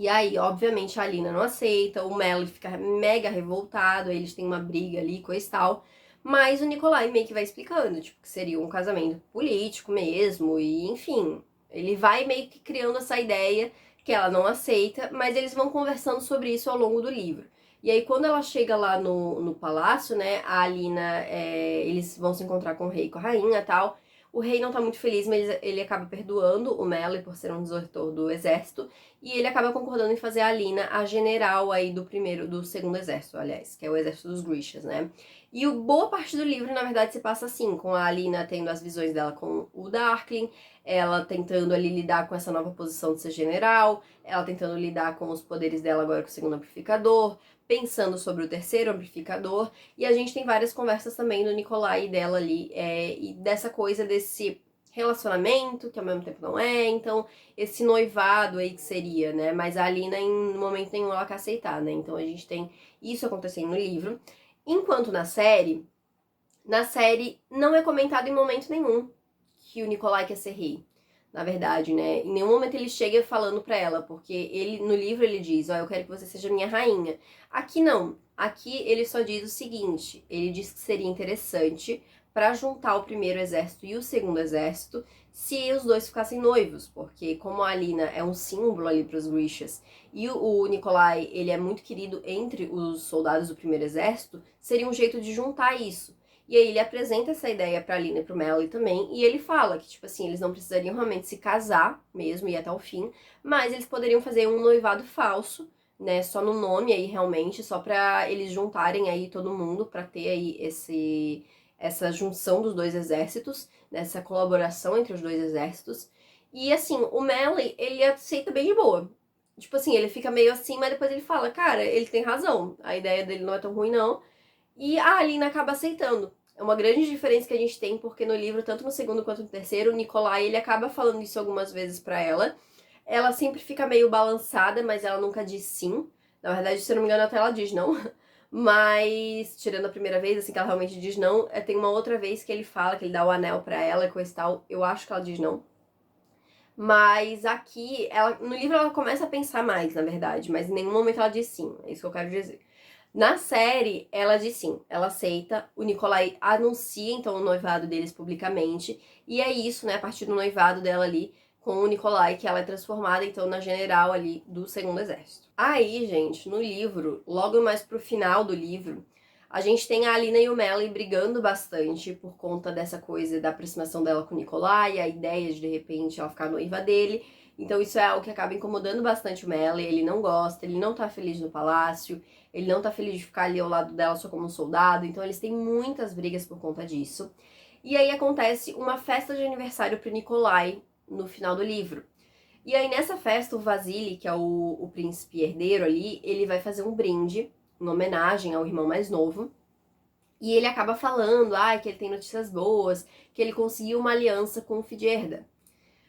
E aí, obviamente, a Alina não aceita, o Melly fica mega revoltado, eles têm uma briga ali, coisa e tal. Mas o Nikolai meio que vai explicando, tipo, que seria um casamento político mesmo, e enfim. Ele vai meio que criando essa ideia que ela não aceita, mas eles vão conversando sobre isso ao longo do livro. E aí, quando ela chega lá no palácio, né, a Alina, eles vão se encontrar com o rei e com a rainha e tal. O rei não tá muito feliz, mas ele acaba perdoando o Melly por ser um desertor do exército. E ele acaba concordando em fazer a Alina a general aí do segundo exército, aliás, que é o exército dos Grishas, né? E boa parte do livro, na verdade, se passa assim, com a Alina tendo as visões dela com o Darkling, ela tentando ali lidar com essa nova posição de ser general, ela tentando lidar com os poderes dela agora com o segundo amplificador, pensando sobre o terceiro amplificador, e a gente tem várias conversas também do Nikolai e dela ali, e dessa coisa desse relacionamento, que ao mesmo tempo não é, então esse noivado aí que seria, né? Mas a Alina, em momento nenhum, ela quer aceitar, né? Então a gente tem isso acontecendo no livro. Enquanto na série não é comentado em momento nenhum que o Nikolai quer ser rei. Na verdade, né? Em nenhum momento ele chega falando pra ela, porque ele no livro ele diz, ó, eu quero que você seja minha rainha. Aqui não. Aqui ele só diz o seguinte, ele diz que seria interessante para juntar o primeiro exército e o segundo exército se os dois ficassem noivos, porque como a Alina é um símbolo ali para os Grishas e o Nikolai, ele é muito querido entre os soldados do primeiro exército, seria um jeito de juntar isso. E aí ele apresenta essa ideia pra Alina e pro Melly também, e ele fala que, tipo assim, eles não precisariam realmente se casar mesmo, e até o fim, mas eles poderiam fazer um noivado falso, né, só no nome aí realmente, só pra eles juntarem aí todo mundo, pra ter aí essa junção dos dois exércitos, nessa colaboração entre os dois exércitos. E assim, o Melly, ele aceita bem de boa. Tipo assim, ele fica meio assim, mas depois ele fala, cara, ele tem razão, a ideia dele não é tão ruim não. E a Alina acaba aceitando. É uma grande diferença que a gente tem, porque no livro, tanto no segundo quanto no terceiro, o Nikolai, ele acaba falando isso algumas vezes pra ela. Ela sempre fica meio balançada, mas ela nunca diz sim. Na verdade, se eu não me engano, até ela diz não. Mas, tirando a primeira vez, assim, que ela realmente diz não, tem uma outra vez que ele fala, que ele dá o anel pra ela e coisa e tal. Eu acho que ela diz não. Mas aqui, no livro ela começa a pensar mais, na verdade, mas em nenhum momento ela diz sim. É isso que eu quero dizer. Na série, ela diz sim, ela aceita, o Nikolai anuncia então o noivado deles publicamente, e é isso, né, a partir do noivado dela ali com o Nikolai, que ela é transformada então na general ali do segundo exército. Aí, gente, no livro, logo mais pro final do livro, a gente tem a Alina e o Melly brigando bastante por conta dessa coisa da aproximação dela com o Nikolai, a ideia de repente ela ficar noiva dele. Então isso é algo que acaba incomodando bastante o Melly, ele não gosta, ele não tá feliz no palácio, ele não tá feliz de ficar ali ao lado dela só como um soldado, então eles têm muitas brigas por conta disso. E aí acontece uma festa de aniversário pro Nikolai no final do livro. E aí nessa festa o Vasily, que é o príncipe herdeiro ali, ele vai fazer um brinde em homenagem ao irmão mais novo. E ele acaba falando, que ele tem notícias boas, que ele conseguiu uma aliança com o Fidjerda.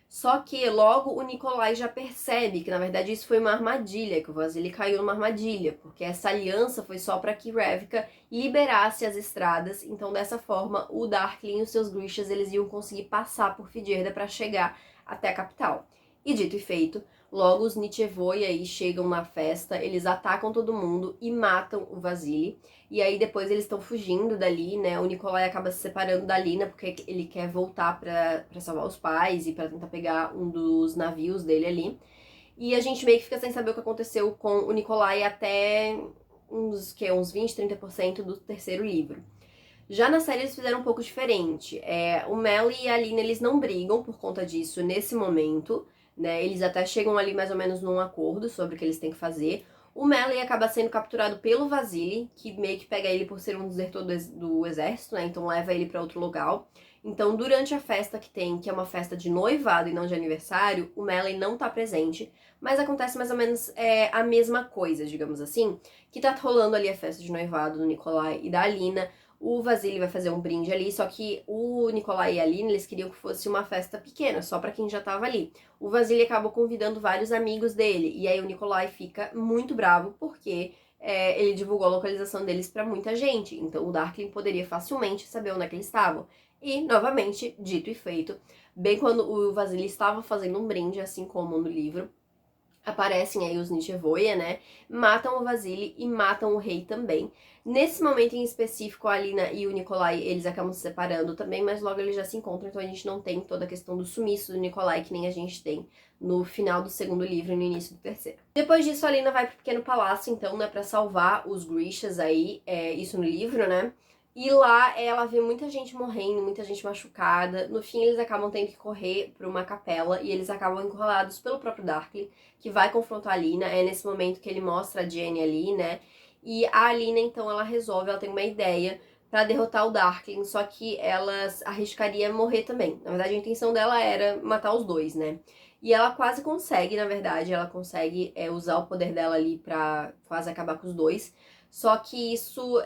Só que logo o Nikolai já percebe que na verdade isso foi uma armadilha, que o Vasily caiu numa armadilha, porque essa aliança foi só para que Ravka liberasse as estradas, então dessa forma o Darkling e os seus Grishas eles iam conseguir passar por Fidjerda para chegar até a capital. E dito e feito, logo os Nichevoi aí chegam na festa, eles atacam todo mundo e matam o Vasily. E aí depois eles estão fugindo dali, né? O Nikolai acaba se separando da Lina porque ele quer voltar pra salvar os pais e pra tentar pegar um dos navios dele ali. E a gente meio que fica sem saber o que aconteceu com o Nikolai até uns 20, 30% do terceiro livro. Já na série eles fizeram um pouco diferente. O Mel e a Lina, eles não brigam por conta disso nesse momento, né? Eles até chegam ali mais ou menos num acordo sobre o que eles têm que fazer. O Melly acaba sendo capturado pelo Vasily, que meio que pega ele por ser um desertor do exército, né? Então leva ele para outro lugar. Então, durante a festa que tem, que é uma festa de noivado e não de aniversário, o Melly não tá presente, mas acontece mais ou menos a mesma coisa, digamos assim, que tá rolando ali a festa de noivado do Nikolai e da Alina. O Vasily vai fazer um brinde ali, só que o Nikolai e a Alina, eles queriam que fosse uma festa pequena, só pra quem já tava ali. O Vasily acaba convidando vários amigos dele, e aí o Nikolai fica muito bravo porque ele divulgou a localização deles pra muita gente, então o Darkling poderia facilmente saber onde é que eles estavam. E, novamente, dito e feito, bem quando o Vasily estava fazendo um brinde, assim como no livro, aparecem aí os Nichevoia, né? Matam o Vasily e matam o rei também. Nesse momento em específico, a Alina e o Nikolai, eles acabam se separando também, mas logo eles já se encontram, então a gente não tem toda a questão do sumiço do Nikolai, que nem a gente tem no final do segundo livro e no início do terceiro. Depois disso, a Alina vai pro pequeno palácio, então, né, pra salvar os Grishas aí, isso no livro, né? E lá ela vê muita gente morrendo, muita gente machucada. No fim, eles acabam tendo que correr pra uma capela e eles acabam encurralados pelo próprio Darkling, que vai confrontar a Alina. É nesse momento que ele mostra a Jenny ali, né? E a Alina, então, ela tem uma ideia pra derrotar o Darkling, só que ela arriscaria morrer também. Na verdade, a intenção dela era matar os dois, né? E ela quase consegue, na verdade, ela consegue usar o poder dela ali pra quase acabar com os dois. Só que isso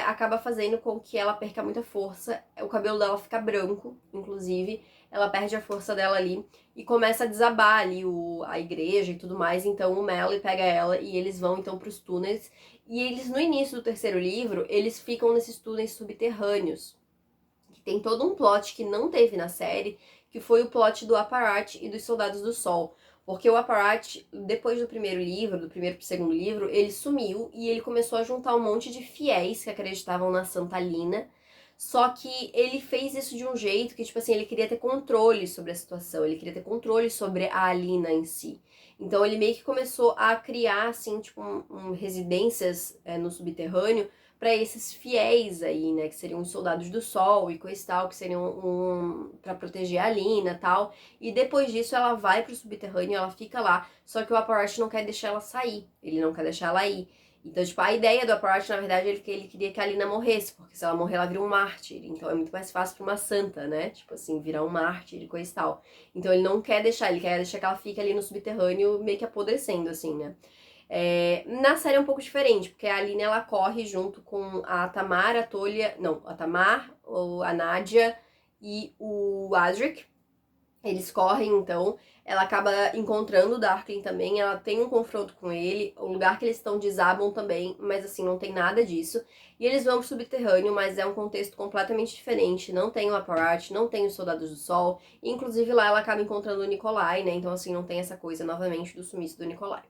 acaba fazendo com que ela perca muita força. O cabelo dela fica branco, inclusive. Ela perde a força dela ali e começa a desabar ali a igreja e tudo mais. Então o Melly pega ela e eles vão então pros túneis. E eles, no início do terceiro livro, eles ficam nesses túneis subterrâneos. Que tem todo um plot que não teve na série, que foi o plot do Apparat e dos Soldados do Sol. Porque o Apparat, depois do primeiro livro, do primeiro pro segundo livro, ele sumiu e ele começou a juntar um monte de fiéis que acreditavam na Santa Lina. Só que ele fez isso de um jeito que, tipo assim, ele queria ter controle sobre a situação, ele queria ter controle sobre a Alina em si. Então ele meio que começou a criar, assim, tipo, residências no subterrâneo para esses fiéis aí, né, que seriam os soldados do sol e coisa e tal, que seriam para proteger a Lina e tal. E depois disso ela vai pro subterrâneo, ela fica lá, só que o Apparat não quer deixar ela sair, ele não quer deixar ela ir. Então, tipo, a ideia do Apparat, na verdade, ele queria que a Lina morresse, porque se ela morrer, ela vira um mártir. Então é muito mais fácil pra uma santa, né? Tipo assim, virar um mártir e coisa e tal. Então ele não quer deixar, ele quer deixar que ela fique ali no subterrâneo, meio que apodrecendo, assim, né? Na série é um pouco diferente, porque a Aline ela corre junto com a Tamar, a Tolya, não, a Tamar, a Nadia e o Adric. Eles correm, então, ela acaba encontrando o Darkling também, ela tem um confronto com ele, o lugar que eles estão desabam também, mas assim, não tem nada disso. E eles vão pro subterrâneo, mas é um contexto completamente diferente, não tem o Apparat, não tem os Soldados do Sol, inclusive lá ela acaba encontrando o Nikolai, né, então assim, não tem essa coisa, novamente, do sumiço do Nikolai.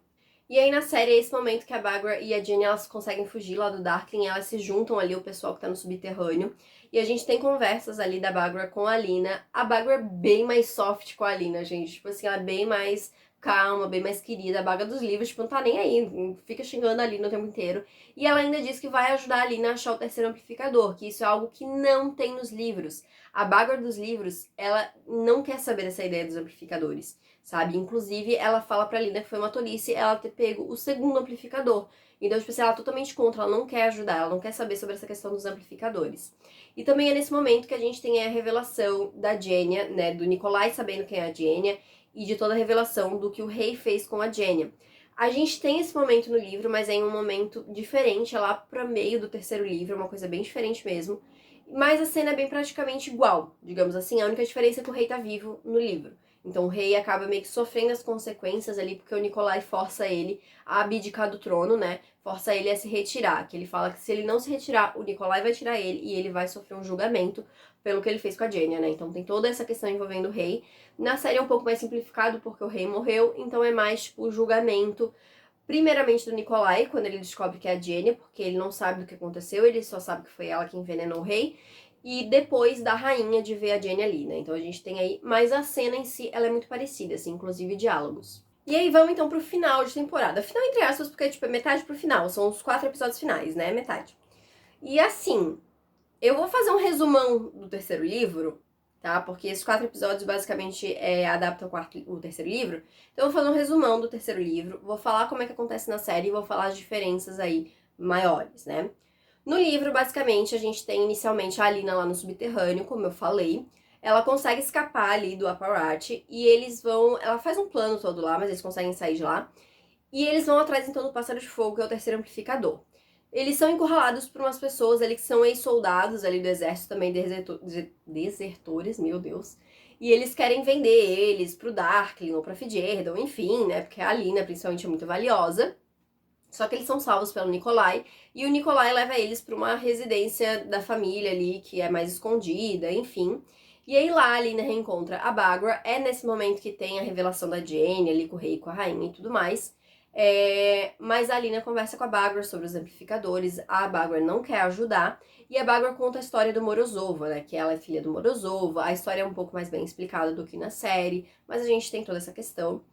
E aí na série é esse momento que a Baghra e a Jenny elas conseguem fugir lá do Darkling, elas se juntam ali, o pessoal que tá no subterrâneo, e a gente tem conversas ali da Baghra com a Lina. A Baghra é bem mais soft com a Lina, gente, tipo assim, ela é bem mais calma, bem mais querida. A Baghra dos livros, tipo, não tá nem aí, fica xingando a Lina o tempo inteiro. E ela ainda diz que vai ajudar a Lina a achar o terceiro amplificador, que isso é algo que não tem nos livros. A Baghra dos livros, ela não quer saber dessa ideia dos amplificadores, sabe? Inclusive, ela fala pra Lina que foi uma tolice ela ter pego o segundo amplificador. Então, tipo assim, ela é totalmente contra, ela não quer ajudar, ela não quer saber sobre essa questão dos amplificadores. E também é nesse momento que a gente tem a revelação da Genya, né, do Nikolai sabendo quem é a Genya, e de toda a revelação do que o rei fez com a Jenya. A gente tem esse momento no livro, mas é em um momento diferente, é lá para meio do terceiro livro, uma coisa bem diferente mesmo. Mas a cena é bem praticamente igual, digamos assim, a única diferença é que o rei tá vivo no livro. Então o rei acaba meio que sofrendo as consequências ali, porque o Nikolai força ele a abdicar do trono, né? Força ele a se retirar, que ele fala que se ele não se retirar, o Nikolai vai tirar ele e ele vai sofrer um julgamento pelo que ele fez com a Jenya, né? Então tem toda essa questão envolvendo o rei. Na série é um pouco mais simplificado, porque o rei morreu, então é mais, tipo, o julgamento, primeiramente do Nikolai, quando ele descobre que é a Jenya, porque ele não sabe o que aconteceu, ele só sabe que foi ela que envenenou o rei, e depois da rainha de ver a Jenya ali, né? Então a gente tem aí, mas a cena em si, ela é muito parecida, assim, inclusive diálogos. E aí vamos então pro final de temporada. Final entre aspas, porque tipo, é metade pro final, são os 4 episódios finais, né? Metade. E assim, eu vou fazer um resumão do terceiro livro, tá? Porque esses 4 episódios basicamente adaptam o terceiro livro. Então eu vou fazer um resumão do terceiro livro, vou falar como é que acontece na série e vou falar as diferenças aí maiores, né? No livro, basicamente, a gente tem inicialmente a Alina lá no subterrâneo, como eu falei. Ela consegue escapar ali do Aparati e eles vão... Ela faz um plano todo lá, mas eles conseguem sair de lá. E eles vão atrás então do Pássaro de Fogo, que é o terceiro amplificador. Eles são encurralados por umas pessoas ali que são ex-soldados ali do exército, também desertores, meu Deus. E eles querem vender eles pro Darkling ou pra Fjedon, enfim, né? Porque a Alina, principalmente, é muito valiosa. Só que eles são salvos pelo Nikolai, e o Nikolai leva eles para uma residência da família ali, que é mais escondida, enfim. E aí lá a Alina reencontra a Baghra, é nesse momento que tem a revelação da Jane ali com o rei e com a rainha e tudo mais. Mas a Alina conversa com a Baghra sobre os amplificadores, a Baghra não quer ajudar, e a Baghra conta a história do Morozova, né, que ela é filha do Morozova. A história é um pouco mais bem explicada do que na série, mas a gente tem toda essa questão.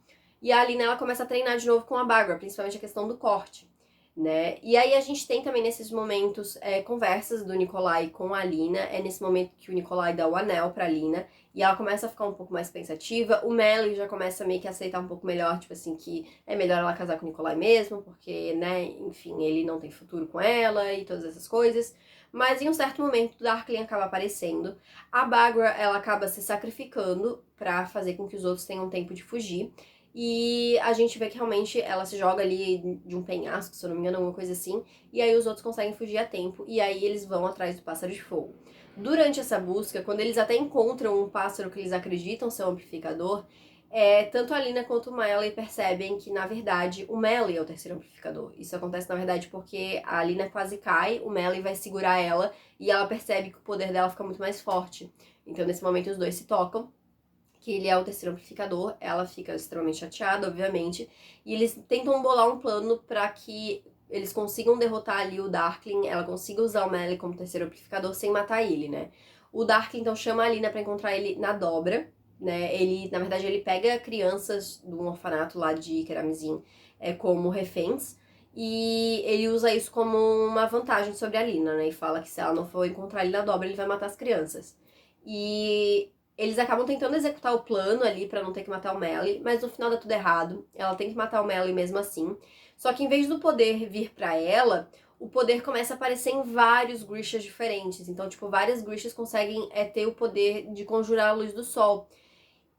E a Alina, ela começa a treinar de novo com a Baghra, principalmente a questão do corte, né? E aí a gente tem também nesses momentos conversas do Nikolai com a Alina. É nesse momento que o Nikolai dá o anel pra Alina e ela começa a ficar um pouco mais pensativa. O Melly já começa meio que a aceitar um pouco melhor, tipo assim, que é melhor ela casar com o Nikolai mesmo, porque, né, enfim, ele não tem futuro com ela e todas essas coisas. Mas em um certo momento o Darkling acaba aparecendo. A Baghra, ela acaba se sacrificando pra fazer com que os outros tenham tempo de fugir. E a gente vê que realmente ela se joga ali de um penhasco, se eu não me engano, alguma coisa assim. E aí os outros conseguem fugir a tempo. E aí eles vão atrás do Pássaro de Fogo. Durante essa busca, quando eles até encontram um pássaro que eles acreditam ser um amplificador, tanto a Alina quanto o Melly percebem que, na verdade, o Melly é o terceiro amplificador. Isso acontece, na verdade, porque a Alina quase cai, o Melly vai segurar ela e ela percebe que o poder dela fica muito mais forte. Então, nesse momento, os dois se tocam, que ele é o terceiro amplificador. Ela fica extremamente chateada, obviamente, e eles tentam bolar um plano pra que eles consigam derrotar ali o Darkling, ela consiga usar o Melly como terceiro amplificador sem matar ele, né? O Darkling então chama a Alina pra encontrar ele na dobra, né? Ele, na verdade, ele pega crianças de um orfanato lá de Keramzin como reféns, e ele usa isso como uma vantagem sobre a Alina, né? E fala que se ela não for encontrar ele na dobra, ele vai matar as crianças. E eles acabam tentando executar o plano ali pra não ter que matar o Melly, mas no final dá tudo errado. Ela tem que matar o Melly mesmo assim. Só que em vez do poder vir pra ela, o poder começa a aparecer em vários Grishas diferentes. Então, tipo, várias Grishas conseguem ter o poder de conjurar a luz do sol.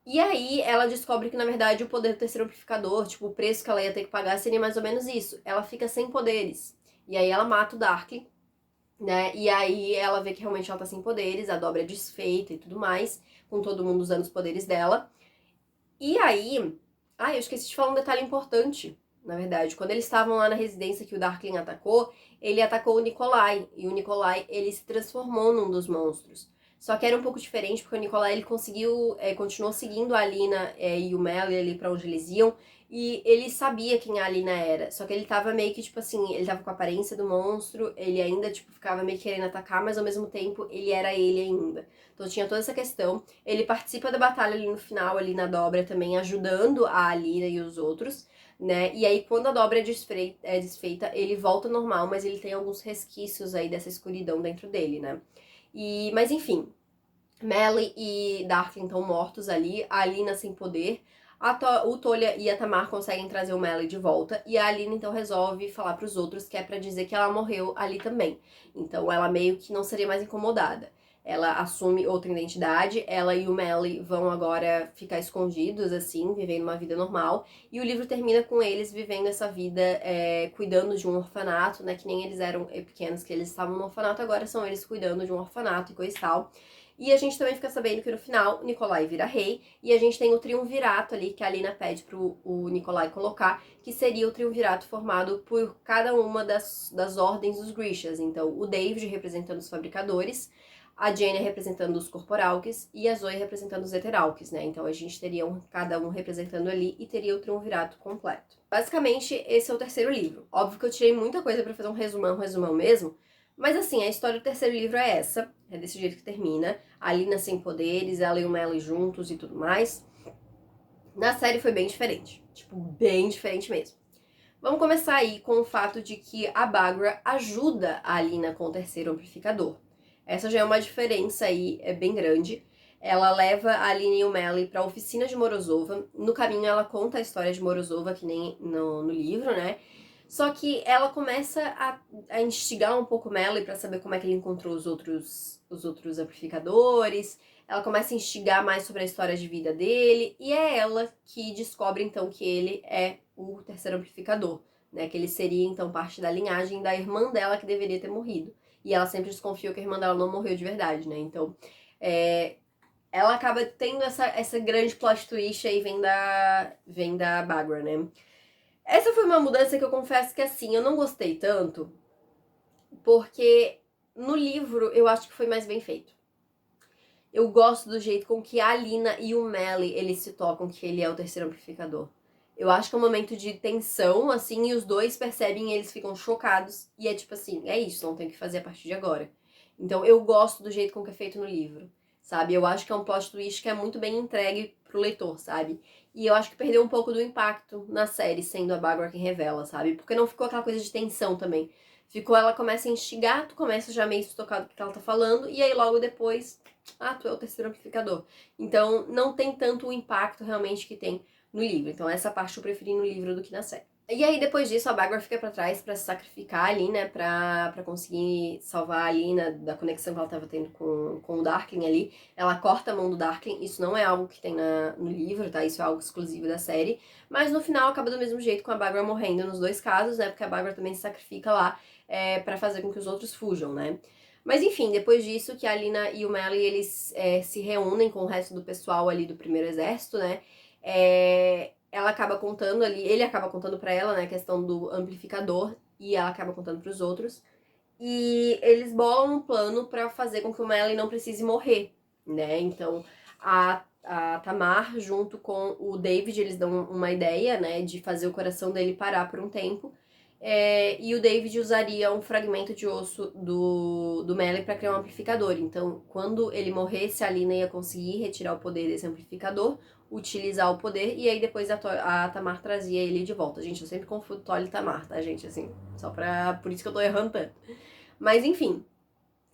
E aí ela descobre que, na verdade, o poder do terceiro amplificador, tipo, o preço que ela ia ter que pagar seria mais ou menos isso. Ela fica sem poderes. E aí ela mata o Darkling, né? E aí ela vê que realmente ela tá sem poderes, a dobra é desfeita e tudo mais, com todo mundo usando os poderes dela. E aí... eu esqueci de falar um detalhe importante, na verdade. Quando eles estavam lá na residência que o Darkling atacou, ele atacou o Nikolai. E o Nikolai, ele se transformou num dos monstros. Só que era um pouco diferente, porque o Nikolai, ele conseguiu, continuou seguindo a Alina e o Melly ali pra onde eles iam. E ele sabia quem a Alina era. Só que ele tava meio que, tipo assim, ele tava com a aparência do monstro, ele ainda, tipo, ficava meio querendo atacar, mas ao mesmo tempo ele era ele ainda. Então tinha toda essa questão. Ele participa da batalha ali no final, ali na dobra também, ajudando a Alina e os outros, né? E aí quando a dobra é desfeita, ele volta ao normal, mas ele tem alguns resquícios aí dessa escuridão dentro dele, né? Mas enfim, Melly e Darkling estão mortos ali, a Alina sem poder. O Tolya e a Tamar conseguem trazer o Melly de volta, e a Alina então resolve falar pros outros que é pra dizer que ela morreu ali também. Então ela meio que não seria mais incomodada. ela assume outra identidade, ela e o Melly vão agora ficar escondidos, assim, vivendo uma vida normal, e o livro termina com eles vivendo essa vida, cuidando de um orfanato, né, que nem eles eram pequenos, que eles estavam no orfanato, agora são eles cuidando de um orfanato e coisa e tal. E a gente também fica sabendo que no final o Nikolai vira rei, e a gente tem o triunvirato ali que a Alina pede pro Nikolai colocar, que seria o triunvirato formado por cada uma das ordens dos Grishas. Então, o David representando os fabricadores, a Jenny representando os Corporalques e a Zoe representando os Heteralques, né? Então a gente teria cada um representando ali e teria o triunvirato completo. Basicamente, esse é o terceiro livro. Óbvio que eu tirei muita coisa pra fazer um resumão mesmo, mas assim, a história do terceiro livro é essa, é desse jeito que termina. A Alina sem poderes, ela e o Melly juntos e tudo mais. Na série foi bem diferente, tipo, bem diferente mesmo. Vamos começar aí com o fato de que a Baghra ajuda a Alina com o terceiro amplificador. Essa já é uma diferença aí, é bem grande. Ela leva a Alina e o Melly para a oficina de Morozova. No caminho ela conta a história de Morozova, que nem no livro, né? Só que ela começa a instigar um pouco o Melly para saber como é que ele encontrou os outros amplificadores. Ela começa a instigar mais sobre a história de vida dele. E é ela que descobre, então, que ele é o terceiro amplificador, né? Que ele seria, então, parte da linhagem da irmã dela que deveria ter morrido. E ela sempre desconfiou que a irmã dela não morreu de verdade, né? Então, ela acaba tendo essa grande plot twist aí, vem da Baghra, né? Essa foi uma mudança que eu confesso que, assim, eu não gostei tanto, porque no livro eu acho que foi mais bem feito. Eu gosto do jeito com que a Alina e o Melly, eles se tocam que ele é o terceiro amplificador. Eu acho que é um momento de tensão, assim, e os dois percebem e eles ficam chocados. E é tipo assim, é isso, não tem o que fazer a partir de agora. Então eu gosto do jeito com que é feito no livro, sabe? Eu acho que é um plot twist que é muito bem entregue pro leitor, sabe? E eu acho que perdeu um pouco do impacto na série, sendo a Baghra quem revela, sabe? Porque não ficou aquela coisa de tensão também. Ficou, ela começa a instigar, tu começa já meio estocado do que ela tá falando, e aí logo depois, tu é o terceiro amplificador. Então não tem tanto o impacto realmente que tem no livro. Então essa parte eu preferi no livro do que na série. E aí depois disso a Baghra fica pra trás pra se sacrificar ali, né, pra conseguir salvar a Alina da conexão que ela tava tendo com o Darkling ali. Ela corta a mão do Darkling, isso não é algo que tem no livro, tá? Isso é algo exclusivo da série. Mas no final acaba do mesmo jeito, com a Baghra morrendo nos dois casos, né, porque a Baghra também se sacrifica lá pra fazer com que os outros fujam, né. Mas enfim, depois disso que a Alina e o Melly, eles se reúnem com o resto do pessoal ali do primeiro exército, né, ela acaba contando ali, ele acaba contando pra ela, né, a questão do amplificador, e ela acaba contando pros outros. E eles bolam um plano pra fazer com que o Melly não precise morrer, né? Então, a Tamar, junto com o David, eles dão uma ideia, né, de fazer o coração dele parar por um tempo. E o David usaria um fragmento de osso do Melly pra criar um amplificador. Então, quando ele morresse, a Alina ia conseguir retirar o poder desse amplificador, utilizar o poder, e aí depois a Tamar trazia ele de volta. Gente, eu sempre confundo Toll e Tamar, tá, gente? Assim, por isso que eu tô errando tanto. Mas enfim.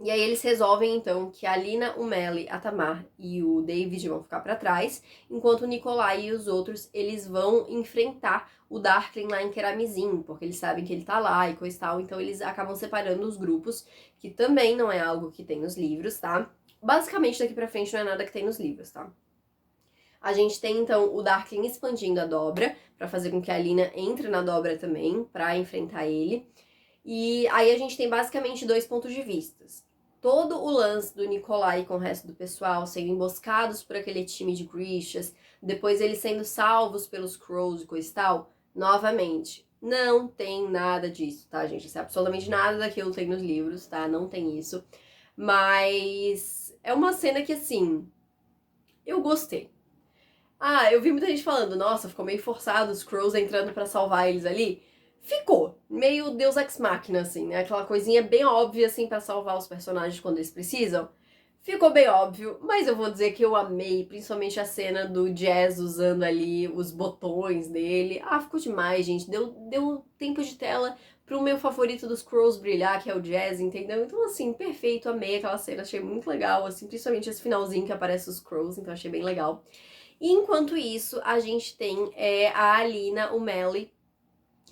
E aí eles resolvem, então, que a Alina, o Melly, a Tamar e o David vão ficar pra trás, enquanto o Nikolai e os outros, eles vão enfrentar o Darkling lá em Keramizin, porque eles sabem que ele tá lá e coisa e tal, então eles acabam separando os grupos, que também não é algo que tem nos livros, tá? Basicamente, daqui pra frente não é nada que tem nos livros, tá? A gente tem, então, o Darkling expandindo a dobra, pra fazer com que a Alina entre na dobra também, pra enfrentar ele. E aí a gente tem basicamente dois pontos de vista. Todo o lance do Nikolai com o resto do pessoal sendo emboscados por aquele time de Grishas, depois eles sendo salvos pelos Crows e coisa e tal, novamente, não tem nada disso, tá, gente? Isso é absolutamente nada daquilo tem nos livros, tá? Não tem isso. Mas é uma cena que, assim, eu gostei. Eu vi muita gente falando, nossa, ficou meio forçado os Crows entrando pra salvar eles ali. Ficou. Meio Deus Ex Machina, assim, né? Aquela coisinha bem óbvia, assim, pra salvar os personagens quando eles precisam. Ficou bem óbvio, mas eu vou dizer que eu amei, principalmente a cena do Jazz usando ali os botões dele. Ficou demais, gente. Deu tempo de tela pro meu favorito dos Crows brilhar, que é o Jazz, entendeu? Então, assim, perfeito, amei aquela cena, achei muito legal, assim, principalmente esse finalzinho que aparece os Crows, então achei bem legal. E enquanto isso, a gente tem a Alina, o Melly,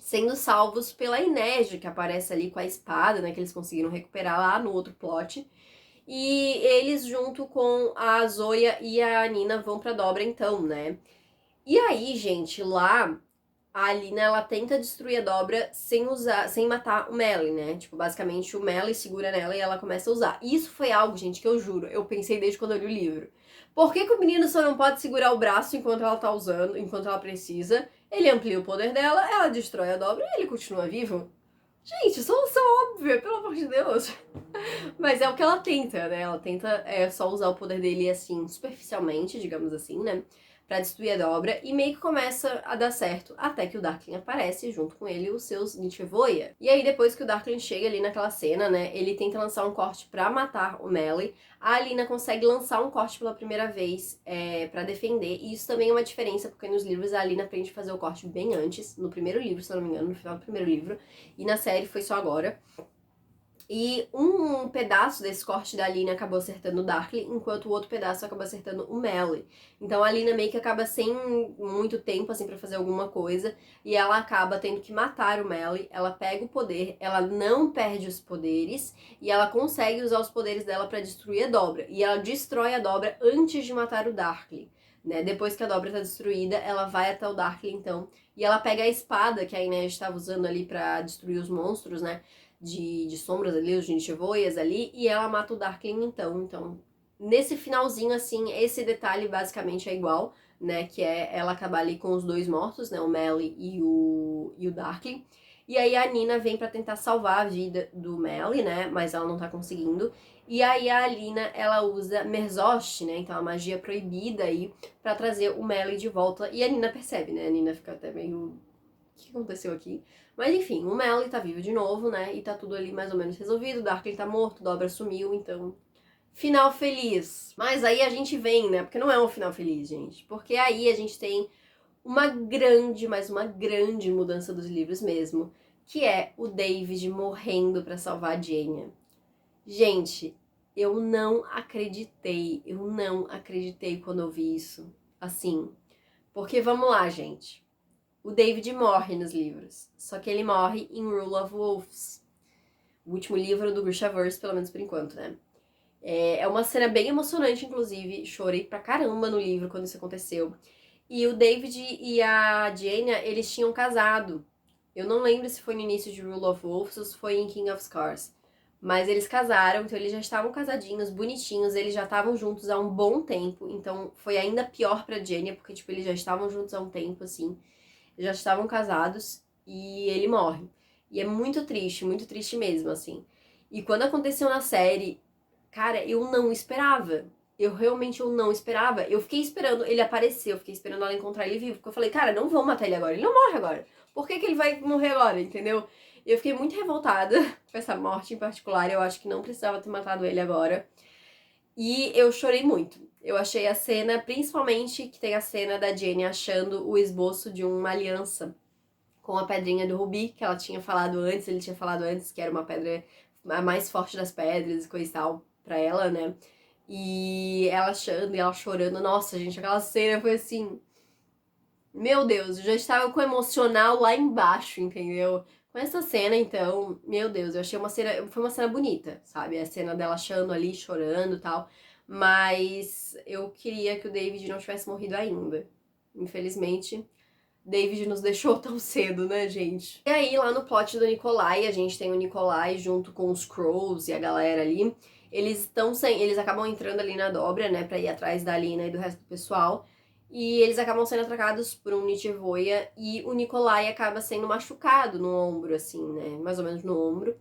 sendo salvos pela Inej, que aparece ali com a espada, né, que eles conseguiram recuperar lá no outro plot. E eles, junto com a Zoya e a Nina, vão pra Dobra então, né? E aí, gente, lá a Alina, ela tenta destruir a Dobra sem matar o Melly, né? Tipo, basicamente o Melly segura nela e ela começa a usar. E isso foi algo, gente, que eu juro, eu pensei desde quando eu li o livro. Por que que o menino só não pode segurar o braço enquanto ela tá usando, enquanto ela precisa? Ele amplia o poder dela, ela destrói a Dobra e ele continua vivo? Gente, solução óbvia, pelo amor de Deus. Mas é o que ela tenta, né? Ela tenta só usar o poder dele, assim, superficialmente, digamos assim, né? Pra destruir a Dobra, e meio que começa a dar certo, até que o Darkling aparece, junto com ele, os seus Nichevoia. E aí, depois que o Darkling chega ali naquela cena, né, ele tenta lançar um corte pra matar o Melly, a Alina consegue lançar um corte pela primeira vez pra defender, e isso também é uma diferença, porque nos livros a Alina aprende a fazer o corte bem antes, no primeiro livro, se eu não me engano, no final do primeiro livro, e na série foi só agora. E um pedaço desse corte da Alina acabou acertando o Darkly, enquanto o outro pedaço acabou acertando o Melly. Então a Alina meio que acaba sem muito tempo, assim, pra fazer alguma coisa, e ela acaba tendo que matar o Melly. Ela pega o poder, ela não perde os poderes, e ela consegue usar os poderes dela pra destruir a Dobra. E ela destrói a Dobra antes de matar o Darkly, né? Depois que a Dobra tá destruída, ela vai até o Darkly, então, e ela pega a espada que a Inês estava usando ali pra destruir os monstros, né? De sombras ali, os Nichevoias ali, e ela mata o Darkling então. Então, nesse finalzinho, assim, esse detalhe basicamente é igual, né? Que é ela acabar ali com os dois mortos, né? O Melly e o Darkling. E aí a Nina vem pra tentar salvar a vida do Melly, né? Mas ela não tá conseguindo. E aí a Alina, ela usa Merzost, né? Então a magia proibida aí, pra trazer o Melly de volta. E a Nina percebe, né? A Nina fica até meio... O que aconteceu aqui? Mas enfim, o Melly tá vivo de novo, né? E tá tudo ali mais ou menos resolvido. O Darkling tá morto, o Dobra sumiu, então... Final feliz. Mas aí a gente vem, né? Porque não é um final feliz, gente. Porque aí a gente tem uma grande, mas uma grande mudança dos livros mesmo. Que é o David morrendo pra salvar a Jaina. Gente, eu não acreditei. Eu não acreditei quando eu vi isso. Assim. Porque vamos lá, gente. O David morre nos livros, só que ele morre em Rule of Wolves, o último livro do Grishaverse, pelo menos por enquanto, né? É uma cena bem emocionante, inclusive, chorei pra caramba no livro quando isso aconteceu. E o David e a Jaina, eles tinham casado. Eu não lembro se foi no início de Rule of Wolves ou se foi em King of Scars. Mas eles casaram, então eles já estavam casadinhos, bonitinhos, eles já estavam juntos há um bom tempo, então foi ainda pior pra Jaina, porque, tipo, eles já estavam juntos há um tempo, assim. Já estavam casados e ele morre. E é muito triste mesmo, assim. E quando aconteceu na série, cara, eu não esperava. Eu não esperava. Eu fiquei esperando ele aparecer, eu fiquei esperando ela encontrar ele vivo. Porque eu falei, cara, não vão matar ele agora. Ele não morre agora. Por que que ele vai morrer agora, entendeu? Eu fiquei muito revoltada com essa morte em particular. Eu acho que não precisava ter matado ele agora. E eu chorei muito. Eu achei a cena, principalmente que tem a cena da Jenny achando o esboço de uma aliança com a pedrinha do Rubi, que ela tinha falado antes, ele tinha falado antes que era uma pedra a mais forte das pedras e coisa e tal pra ela, né? E ela achando e ela chorando. Nossa, gente, aquela cena foi assim. Meu Deus, eu já estava com o emocional lá embaixo, entendeu? Com essa cena, então, meu Deus, eu achei uma cena. Foi uma cena bonita, sabe? A cena dela achando ali, chorando e tal. Mas eu queria que o David não tivesse morrido ainda. Infelizmente, David nos deixou tão cedo, né, gente? E aí, lá no plot do Nikolai, a gente tem o Nikolai junto com os Crows e a galera ali. Eles acabam entrando ali na Dobra, né, pra ir atrás da Alina e do resto do pessoal. E eles acabam sendo atacados por um Nichevoia e o Nikolai acaba sendo machucado no ombro, assim, né, mais ou menos no ombro.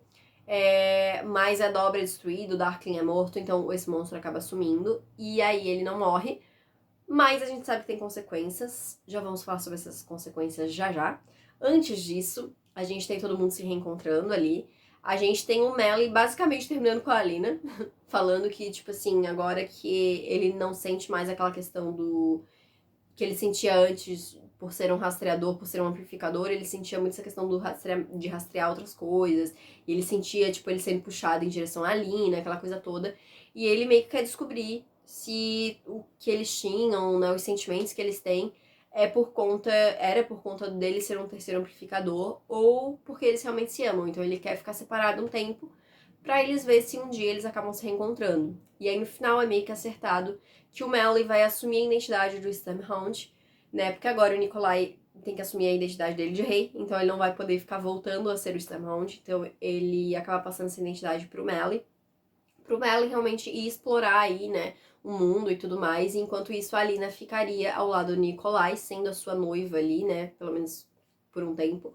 Mas a Dobra é destruída, o Darkling é morto, então esse monstro acaba sumindo. E aí ele não morre. Mas a gente sabe que tem consequências. Já vamos falar sobre essas consequências já já. Antes disso, a gente tem todo mundo se reencontrando ali. A gente tem o Melly basicamente terminando com a Alina, falando que, tipo assim, agora que ele não sente mais aquela questão do que ele sentia antes por ser um rastreador, por ser um amplificador, ele sentia muito essa questão de rastrear outras coisas. E ele sentia, tipo, ele sendo puxado em direção à Alina, aquela coisa toda. E ele meio que quer descobrir se o que eles tinham, né, os sentimentos que eles têm, era por conta dele ser um terceiro amplificador ou porque eles realmente se amam. Então ele quer ficar separado um tempo pra eles ver se um dia eles acabam se reencontrando. E aí no final é meio que acertado que o Melly vai assumir a identidade do Stamhound, né? Porque agora o Nikolai tem que assumir a identidade dele de rei, então ele não vai poder ficar voltando a ser o Stamhound, então ele acaba passando essa identidade pro Melly realmente ir explorar aí, né, o mundo e tudo mais, e enquanto isso a Alina ficaria ao lado do Nikolai, sendo a sua noiva ali, né, pelo menos por um tempo,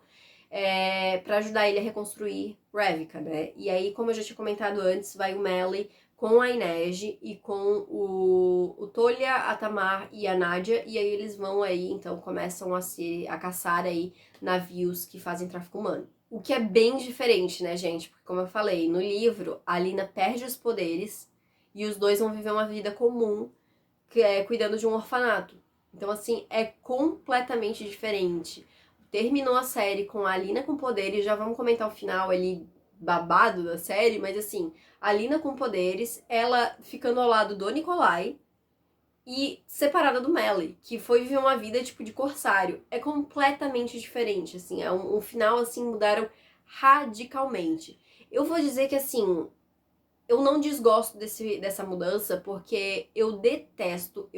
pra ajudar ele a reconstruir Ravnica, né, e aí, como eu já tinha comentado antes, vai o Melly com a Inej e com o Tolya, a Tamar e a Nadia, e aí eles vão aí, então começam a caçar aí navios que fazem tráfico humano. O que é bem diferente, né, gente? Porque, como eu falei, no livro, a Alina perde os poderes e os dois vão viver uma vida comum, que é cuidando de um orfanato. Então, assim, é completamente diferente. Terminou a série com a Alina com poderes, já vamos comentar o final ali babado da série, mas assim, a Alina com poderes, ela ficando ao lado do Nikolai e separada do Melly, que foi viver uma vida tipo de corsário. É completamente diferente, assim, é um final assim, mudaram radicalmente. Eu vou dizer que assim, eu não desgosto dessa mudança, porque eu detesto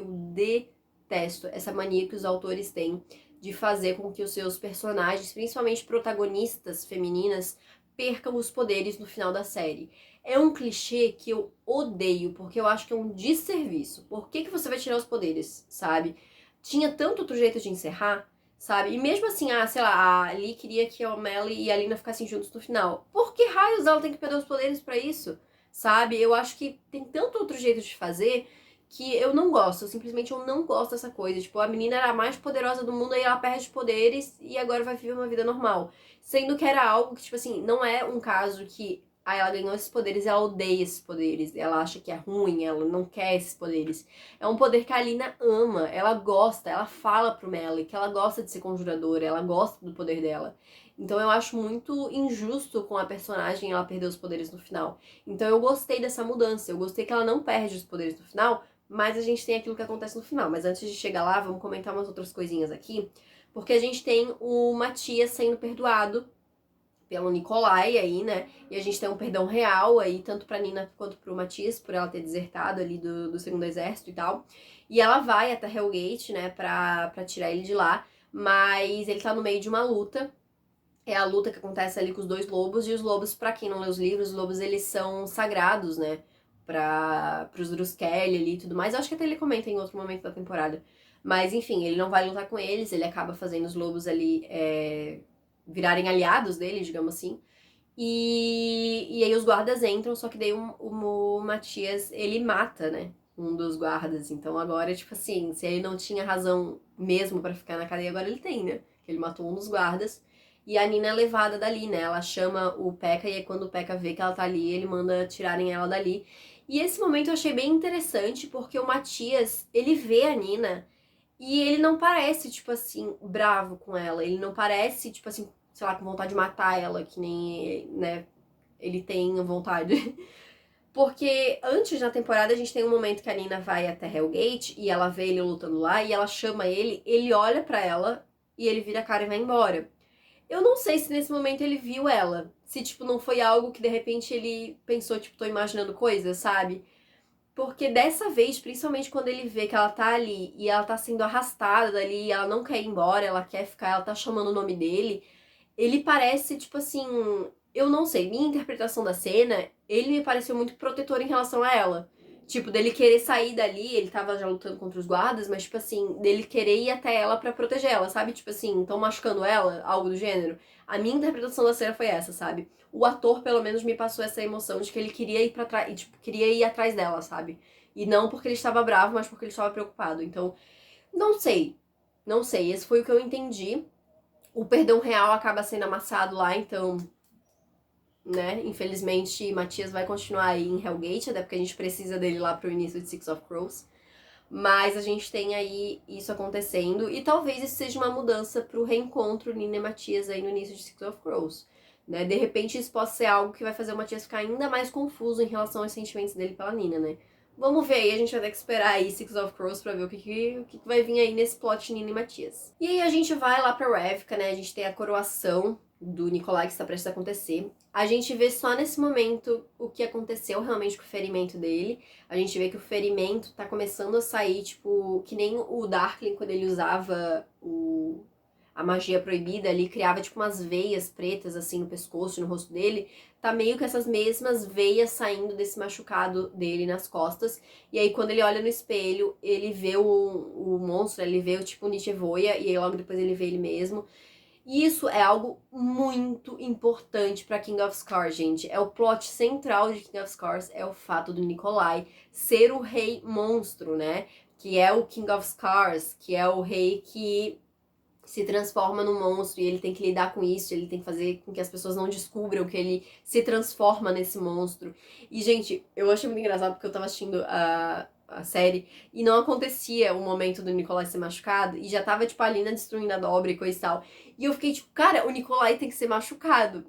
essa mania que os autores têm de fazer com que os seus personagens, principalmente protagonistas femininas, percam os poderes no final da série. É um clichê que eu odeio, porque eu acho que é um desserviço. Por que você vai tirar os poderes, sabe? Tinha tanto outro jeito de encerrar, sabe? E mesmo assim, sei lá, a Ali queria que a Melly e a Alina ficassem juntos no final. Por que raios ela tem que perder os poderes pra isso? Sabe? Eu acho que tem tanto outro jeito de fazer que eu não gosto. Simplesmente eu não gosto dessa coisa. Tipo, a menina era a mais poderosa do mundo, aí ela perde os poderes e agora vai viver uma vida normal. Sendo que era algo que, tipo assim, não é um caso que ela ganhou esses poderes e ela odeia esses poderes. Ela acha que é ruim, ela não quer esses poderes. É um poder que a Alina ama, ela gosta, ela fala pro Melly que ela gosta de ser conjuradora, ela gosta do poder dela. Então eu acho muito injusto com a personagem ela perder os poderes no final. Então eu gostei dessa mudança, eu gostei que ela não perde os poderes no final, mas a gente tem aquilo que acontece no final. Mas antes de chegar lá, vamos comentar umas outras coisinhas aqui, porque a gente tem o Matias sendo perdoado pelo Nikolai aí, né? E a gente tem um perdão real aí, tanto pra Nina quanto pro Matias, por ela ter desertado ali do segundo exército e tal. E ela vai até Hellgate, né, pra tirar ele de lá, mas ele tá no meio de uma luta. É a luta que acontece ali com os dois lobos, e os lobos, pra quem não lê os livros, os lobos eles são sagrados, né, pros Druskelly ali e tudo mais. Eu acho que até ele comenta em outro momento da temporada. Mas enfim, ele não vai lutar com eles, ele acaba fazendo os lobos ali virarem aliados dele, digamos assim. E aí os guardas entram, só que daí o Matias, ele mata, né, um dos guardas. Então agora, tipo assim, se ele não tinha razão mesmo pra ficar na cadeia, agora ele tem, né? Ele matou um dos guardas. E a Nina é levada dali, né? Ela chama o Pekka e aí quando o Pekka vê que ela tá ali, ele manda tirarem ela dali. E esse momento eu achei bem interessante, porque o Matias, ele vê a Nina e ele não parece, tipo assim, bravo com ela. Ele não parece, tipo assim, sei lá, com vontade de matar ela, que nem, né, ele tem vontade. Porque antes na temporada a gente tem um momento que a Nina vai até Hellgate e ela vê ele lutando lá e ela chama ele olha pra ela e ele vira a cara e vai embora. Eu não sei se nesse momento ele viu ela. Se, tipo, não foi algo que de repente ele pensou, tipo, tô imaginando coisas, sabe? Porque dessa vez, principalmente quando ele vê que ela tá ali e ela tá sendo arrastada dali, ela não quer ir embora, ela quer ficar, ela tá chamando o nome dele, ele parece, tipo assim, eu não sei, minha interpretação da cena, ele me pareceu muito protetor em relação a ela. Tipo, dele querer sair dali, ele tava já lutando contra os guardas, mas, tipo assim, dele querer ir até ela pra proteger ela, sabe? Tipo assim, tão machucando ela, algo do gênero. A minha interpretação da cena foi essa, sabe? O ator, pelo menos, me passou essa emoção de que ele queria ir pra trás, tipo, queria ir atrás dela, sabe? E não porque ele estava bravo, mas porque ele estava preocupado. Então, não sei. Não sei, esse foi o que eu entendi. O perdão real acaba sendo amassado lá, então, né, infelizmente Matias vai continuar aí em Hellgate, até porque a gente precisa dele lá pro início de Six of Crows. Mas a gente tem aí isso acontecendo, e talvez isso seja uma mudança pro reencontro Nina e Matias aí no início de Six of Crows. Né? De repente isso possa ser algo que vai fazer o Matias ficar ainda mais confuso em relação aos sentimentos dele pela Nina, né? Vamos ver aí, a gente vai ter que esperar aí Six of Crows pra ver o que vai vir aí nesse plot Nina e Matias. E aí a gente vai lá pra Ravnica, né? A gente tem a coroação do Nikolai que está prestes a acontecer. A gente vê só nesse momento o que aconteceu realmente com o ferimento dele. A gente vê que o ferimento tá começando a sair, tipo, que nem o Darkling quando ele usava a magia proibida ali, criava tipo umas veias pretas assim no pescoço, no rosto dele. Tá meio que essas mesmas veias saindo desse machucado dele nas costas. E aí quando ele olha no espelho, ele vê o monstro, ele vê o tipo Nichevoia, e aí logo depois ele vê ele mesmo. E isso é algo muito importante pra King of Scars, gente. É o plot central de King of Scars, é o fato do Nikolai ser o rei monstro, né? Que é o King of Scars, que é o rei que se transforma num monstro e ele tem que lidar com isso, ele tem que fazer com que as pessoas não descubram que ele se transforma nesse monstro. E, gente, eu achei muito engraçado porque eu tava assistindo a série e não acontecia o momento do Nikolai ser machucado e já tava, tipo, a Lina destruindo a dobra e coisa e tal. E eu fiquei tipo, cara, o Nikolai tem que ser machucado.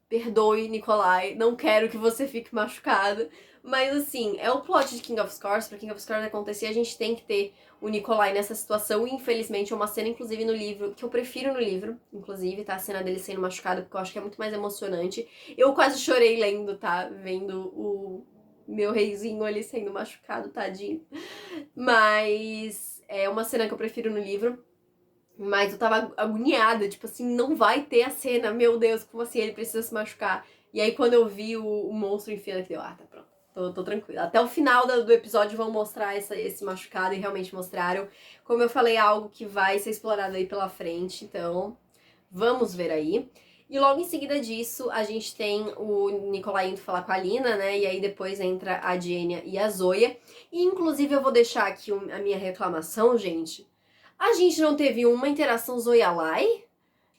Perdoe, Nikolai, não quero que você fique machucado. Mas assim, é o plot de King of Scars. Pra King of Scars acontecer, a gente tem que ter o Nikolai nessa situação. E infelizmente é uma cena, inclusive, no livro, que eu prefiro no livro, inclusive, tá? A cena dele sendo machucado, porque eu acho que é muito mais emocionante. Eu quase chorei lendo, tá? Vendo o meu reizinho ali sendo machucado, tadinho. Mas é uma cena que eu prefiro no livro. Mas eu tava agoniada, tipo assim, não vai ter a cena, meu Deus, como assim ele precisa se machucar? E aí quando eu vi o monstro enfiando aqui, eu, tá pronto, tô tranquila. Até o final do episódio vão mostrar esse machucado e realmente mostraram. Como eu falei, é algo que vai ser explorado aí pela frente, então vamos ver aí. E logo em seguida disso, a gente tem o Nikolai indo falar com a Lina, né? E aí depois entra a Jenya e a Zoya. E inclusive eu vou deixar aqui a minha reclamação, gente. A gente não teve uma interação Zoyalai?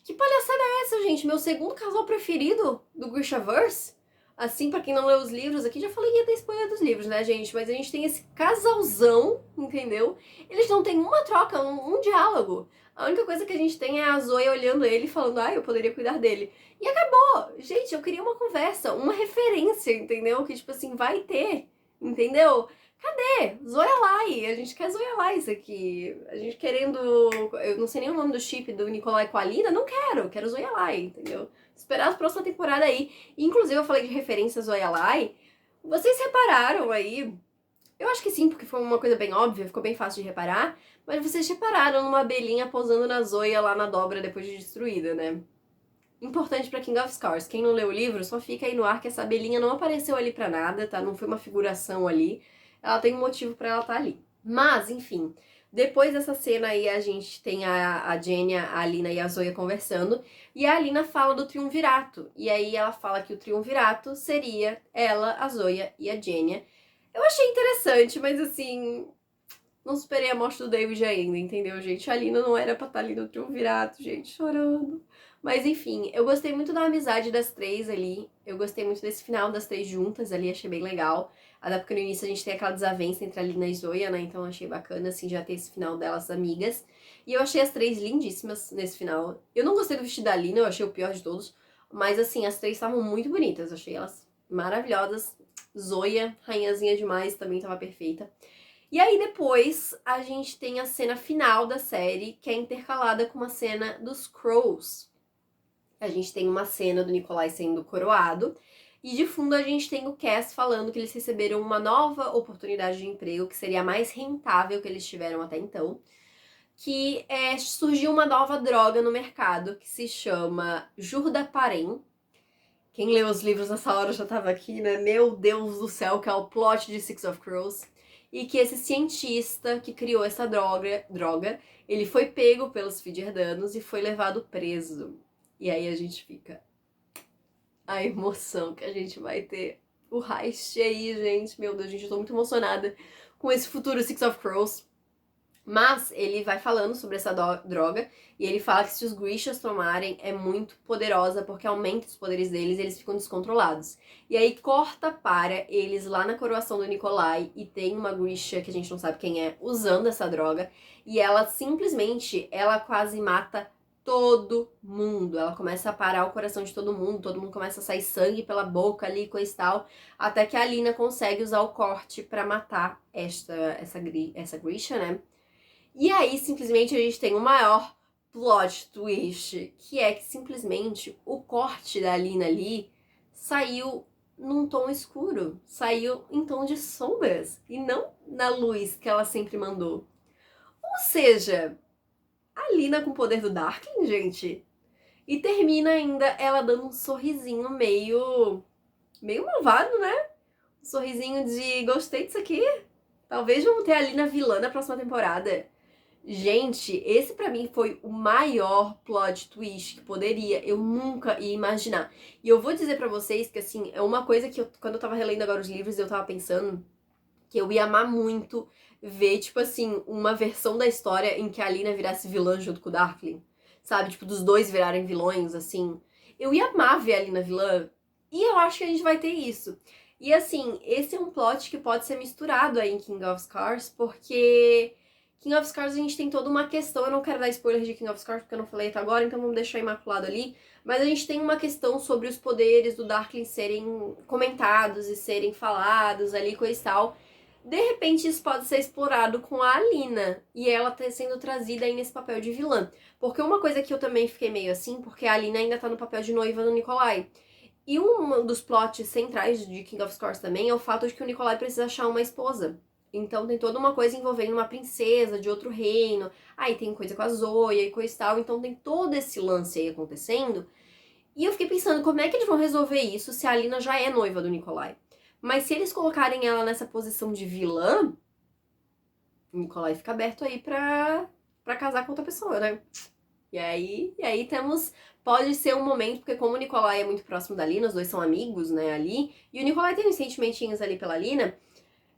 Que palhaçada é essa, gente? Meu segundo casal preferido do Grishaverse? Assim, pra quem não leu os livros aqui, já falei que ia ter spoiler dos livros, né, gente? Mas a gente tem esse casalzão, entendeu? Eles não têm uma troca, um diálogo. A única coisa que a gente tem é a Zoe olhando ele e falando, eu poderia cuidar dele. E acabou! Gente, eu queria uma conversa, uma referência, entendeu? Que, tipo assim, vai ter, entendeu? Cadê? Zoyalai, a gente quer Zoyalai isso aqui. A gente querendo. Eu não sei nem o nome do chip do Nikolai com a Lina, não quero Zoyalai, entendeu? Esperar a próxima temporada aí. Inclusive, eu falei de referência a Zoyalai. Vocês repararam aí? Eu acho que sim, porque foi uma coisa bem óbvia, ficou bem fácil de reparar. Mas vocês repararam numa abelhinha pousando na Zoya lá na dobra depois de destruída, né? Importante pra King of Scars. Quem não leu o livro, só fica aí no ar que essa abelhinha não apareceu ali pra nada, tá? Não foi uma figuração ali. Ela tem um motivo pra ela estar ali. Mas, enfim, depois dessa cena aí a gente tem a Jenya, a Alina e a Zoya conversando. E a Alina fala do triunvirato. E aí ela fala que o triunvirato seria ela, a Zoya e a Jenya. Eu achei interessante, mas assim, não superei a morte do David ainda, entendeu, gente? A Alina não era pra estar ali no triunvirato, gente, chorando. Mas enfim, eu gostei muito da amizade das três ali. Eu gostei muito desse final das três juntas ali, achei bem legal. Até porque no início a gente tem aquela desavença entre a Lina e Zoya, né? Então eu achei bacana, assim, já ter esse final delas amigas. E eu achei as três lindíssimas nesse final. Eu não gostei do vestido da Lina, eu achei o pior de todos. Mas assim, as três estavam muito bonitas, achei elas maravilhosas. Zoya, rainhazinha demais, também tava perfeita. E aí depois a gente tem a cena final da série, que é intercalada com uma cena dos Crows. A gente tem uma cena do Nikolai sendo coroado, e de fundo a gente tem o Cass falando que eles receberam uma nova oportunidade de emprego, que seria a mais rentável que eles tiveram até então, que surgiu uma nova droga no mercado, que se chama Jurdaparem. Quem leu os livros nessa hora já tava aqui, né? Meu Deus do céu, que é o plot de Six of Crows. E que esse cientista que criou essa droga, ele foi pego pelos Fidgerdanos e foi levado preso. E aí a gente fica... A emoção que a gente vai ter. O heist aí, gente. Meu Deus, gente, eu tô muito emocionada com esse futuro Six of Crows. Mas ele vai falando sobre essa droga e ele fala que se os Grishas tomarem é muito poderosa porque aumenta os poderes deles e eles ficam descontrolados. E aí corta para eles lá na coroação do Nikolai e tem uma Grisha que a gente não sabe quem é usando essa droga e ela simplesmente, ela quase mata todo mundo. Ela começa a parar o coração de todo mundo começa a sair sangue pela boca ali, coisa e tal, até que a Alina consegue usar o corte pra matar essa Grisha, né? E aí, simplesmente, a gente tem o maior plot twist, que é que simplesmente o corte da Alina ali saiu num tom escuro, saiu em tom de sombras e não na luz que ela sempre mandou. Ou seja, a Alina com o poder do Darkling, gente. E termina ainda ela dando um sorrisinho meio malvado, né? Um sorrisinho de gostei disso aqui. Talvez vamos ter a Alina vilã na próxima temporada. Gente, esse pra mim foi o maior plot twist que poderia. Eu nunca ia imaginar. E eu vou dizer pra vocês que, assim, é uma coisa que quando eu tava relendo agora os livros, eu tava pensando que eu ia amar muito ver, tipo assim, uma versão da história em que a Alina virasse vilã junto com o Darkling. Sabe? Tipo, dos dois virarem vilões, assim. Eu ia amar ver a Alina vilã. E eu acho que a gente vai ter isso. E, assim, esse é um plot que pode ser misturado aí em King of Scars, porque King of Scars a gente tem toda uma questão, eu não quero dar spoiler de King of Scars porque eu não falei até agora, então vamos deixar imaculado ali, mas a gente tem uma questão sobre os poderes do Darkling serem comentados e serem falados ali, coisa e tal. De repente isso pode ser explorado com a Alina, e ela tá sendo trazida aí nesse papel de vilã. Porque uma coisa que eu também fiquei meio assim, porque a Alina ainda tá no papel de noiva do Nikolai. E um dos plots centrais de King of Scars também é o fato de que o Nikolai precisa achar uma esposa. Então tem toda uma coisa envolvendo uma princesa de outro reino, aí tem coisa com a Zoya e coisa e tal, então tem todo esse lance aí acontecendo. E eu fiquei pensando, como é que eles vão resolver isso se a Alina já é noiva do Nikolai? Mas se eles colocarem ela nessa posição de vilã, o Nikolai fica aberto aí pra casar com outra pessoa, né? E aí temos. Pode ser um momento, porque como o Nikolai é muito próximo da Alina, os dois são amigos, né, ali, e o Nikolai tem uns sentimentinhos ali pela Alina.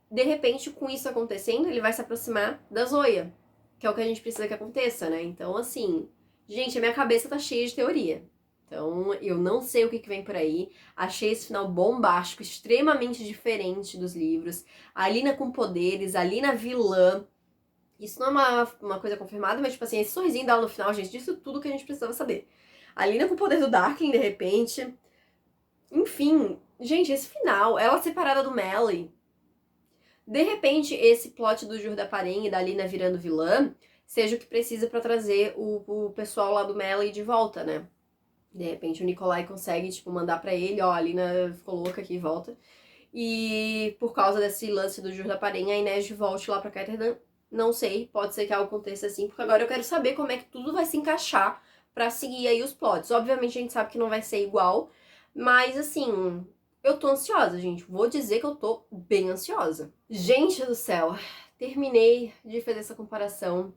De repente, com isso acontecendo, ele vai se aproximar da Zoya, que é o que a gente precisa que aconteça, né? Então, assim, gente, a minha cabeça tá cheia de teoria. Então, eu não sei o que vem por aí. Achei esse final bombástico, extremamente diferente dos livros. A Alina com poderes, a Alina vilã. Isso não é uma coisa confirmada, mas, tipo assim, esse sorrisinho dela no final, gente, disso tudo que a gente precisava saber. A Alina com o poder do Darkling, de repente. Enfim, gente, esse final, ela separada do Melly. De repente, esse plot do Jurdaparin e da Alina virando vilã seja o que precisa pra trazer o pessoal lá do Melly de volta, né? De repente o Nikolai consegue, tipo, mandar pra ele, ó, a Alina ficou louca aqui e volta. E por causa desse lance do Jurdaparin, a Inês volte lá pra Ketterdam. Não sei, pode ser que algo aconteça assim, porque agora eu quero saber como é que tudo vai se encaixar pra seguir aí os plots. Obviamente a gente sabe que não vai ser igual, mas assim, eu tô ansiosa, gente. Vou dizer que eu tô bem ansiosa. Gente do céu, terminei de fazer essa comparação.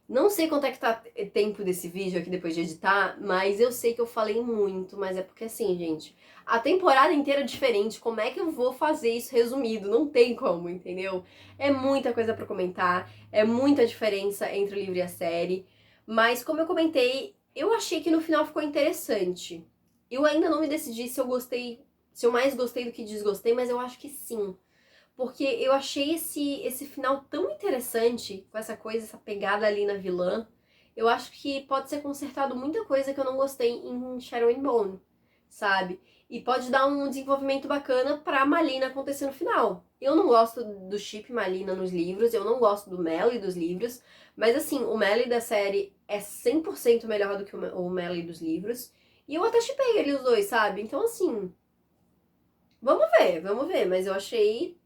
Não sei quanto é que tá tempo desse vídeo aqui depois de editar, mas eu sei que eu falei muito, mas é porque assim, gente, a temporada inteira é diferente, como é que eu vou fazer isso resumido? Não tem como, entendeu? É muita coisa pra comentar, é muita diferença entre o livro e a série, mas como eu comentei, eu achei que no final ficou interessante. Eu ainda não me decidi se eu gostei, se eu mais gostei do que desgostei, mas eu acho que sim. Porque eu achei esse final tão interessante, com essa coisa, essa pegada ali na vilã. Eu acho que pode ser consertado muita coisa que eu não gostei em Shadow and Bone, sabe? E pode dar um desenvolvimento bacana pra Malina acontecer no final. Eu não gosto do chip Malina nos livros, eu não gosto do Melly dos livros, mas assim, o Melly da série é 100% melhor do que o Melly dos livros. E eu até shippei eles os dois, sabe? Então assim, vamos ver, mas eu achei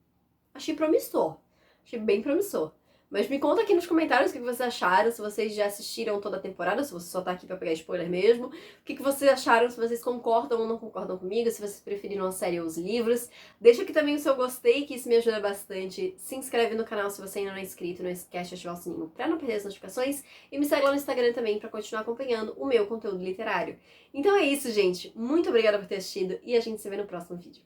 promissor. Achei bem promissor. Mas me conta aqui nos comentários o que vocês acharam, se vocês já assistiram toda a temporada, se você só tá aqui pra pegar spoiler mesmo. O que vocês acharam, se vocês concordam ou não concordam comigo, se vocês preferiram a série ou os livros. Deixa aqui também o seu gostei, que isso me ajuda bastante. Se inscreve no canal se você ainda não é inscrito, não esquece de ativar o sininho pra não perder as notificações. E me segue lá no Instagram também pra continuar acompanhando o meu conteúdo literário. Então é isso, gente. Muito obrigada por ter assistido e a gente se vê no próximo vídeo.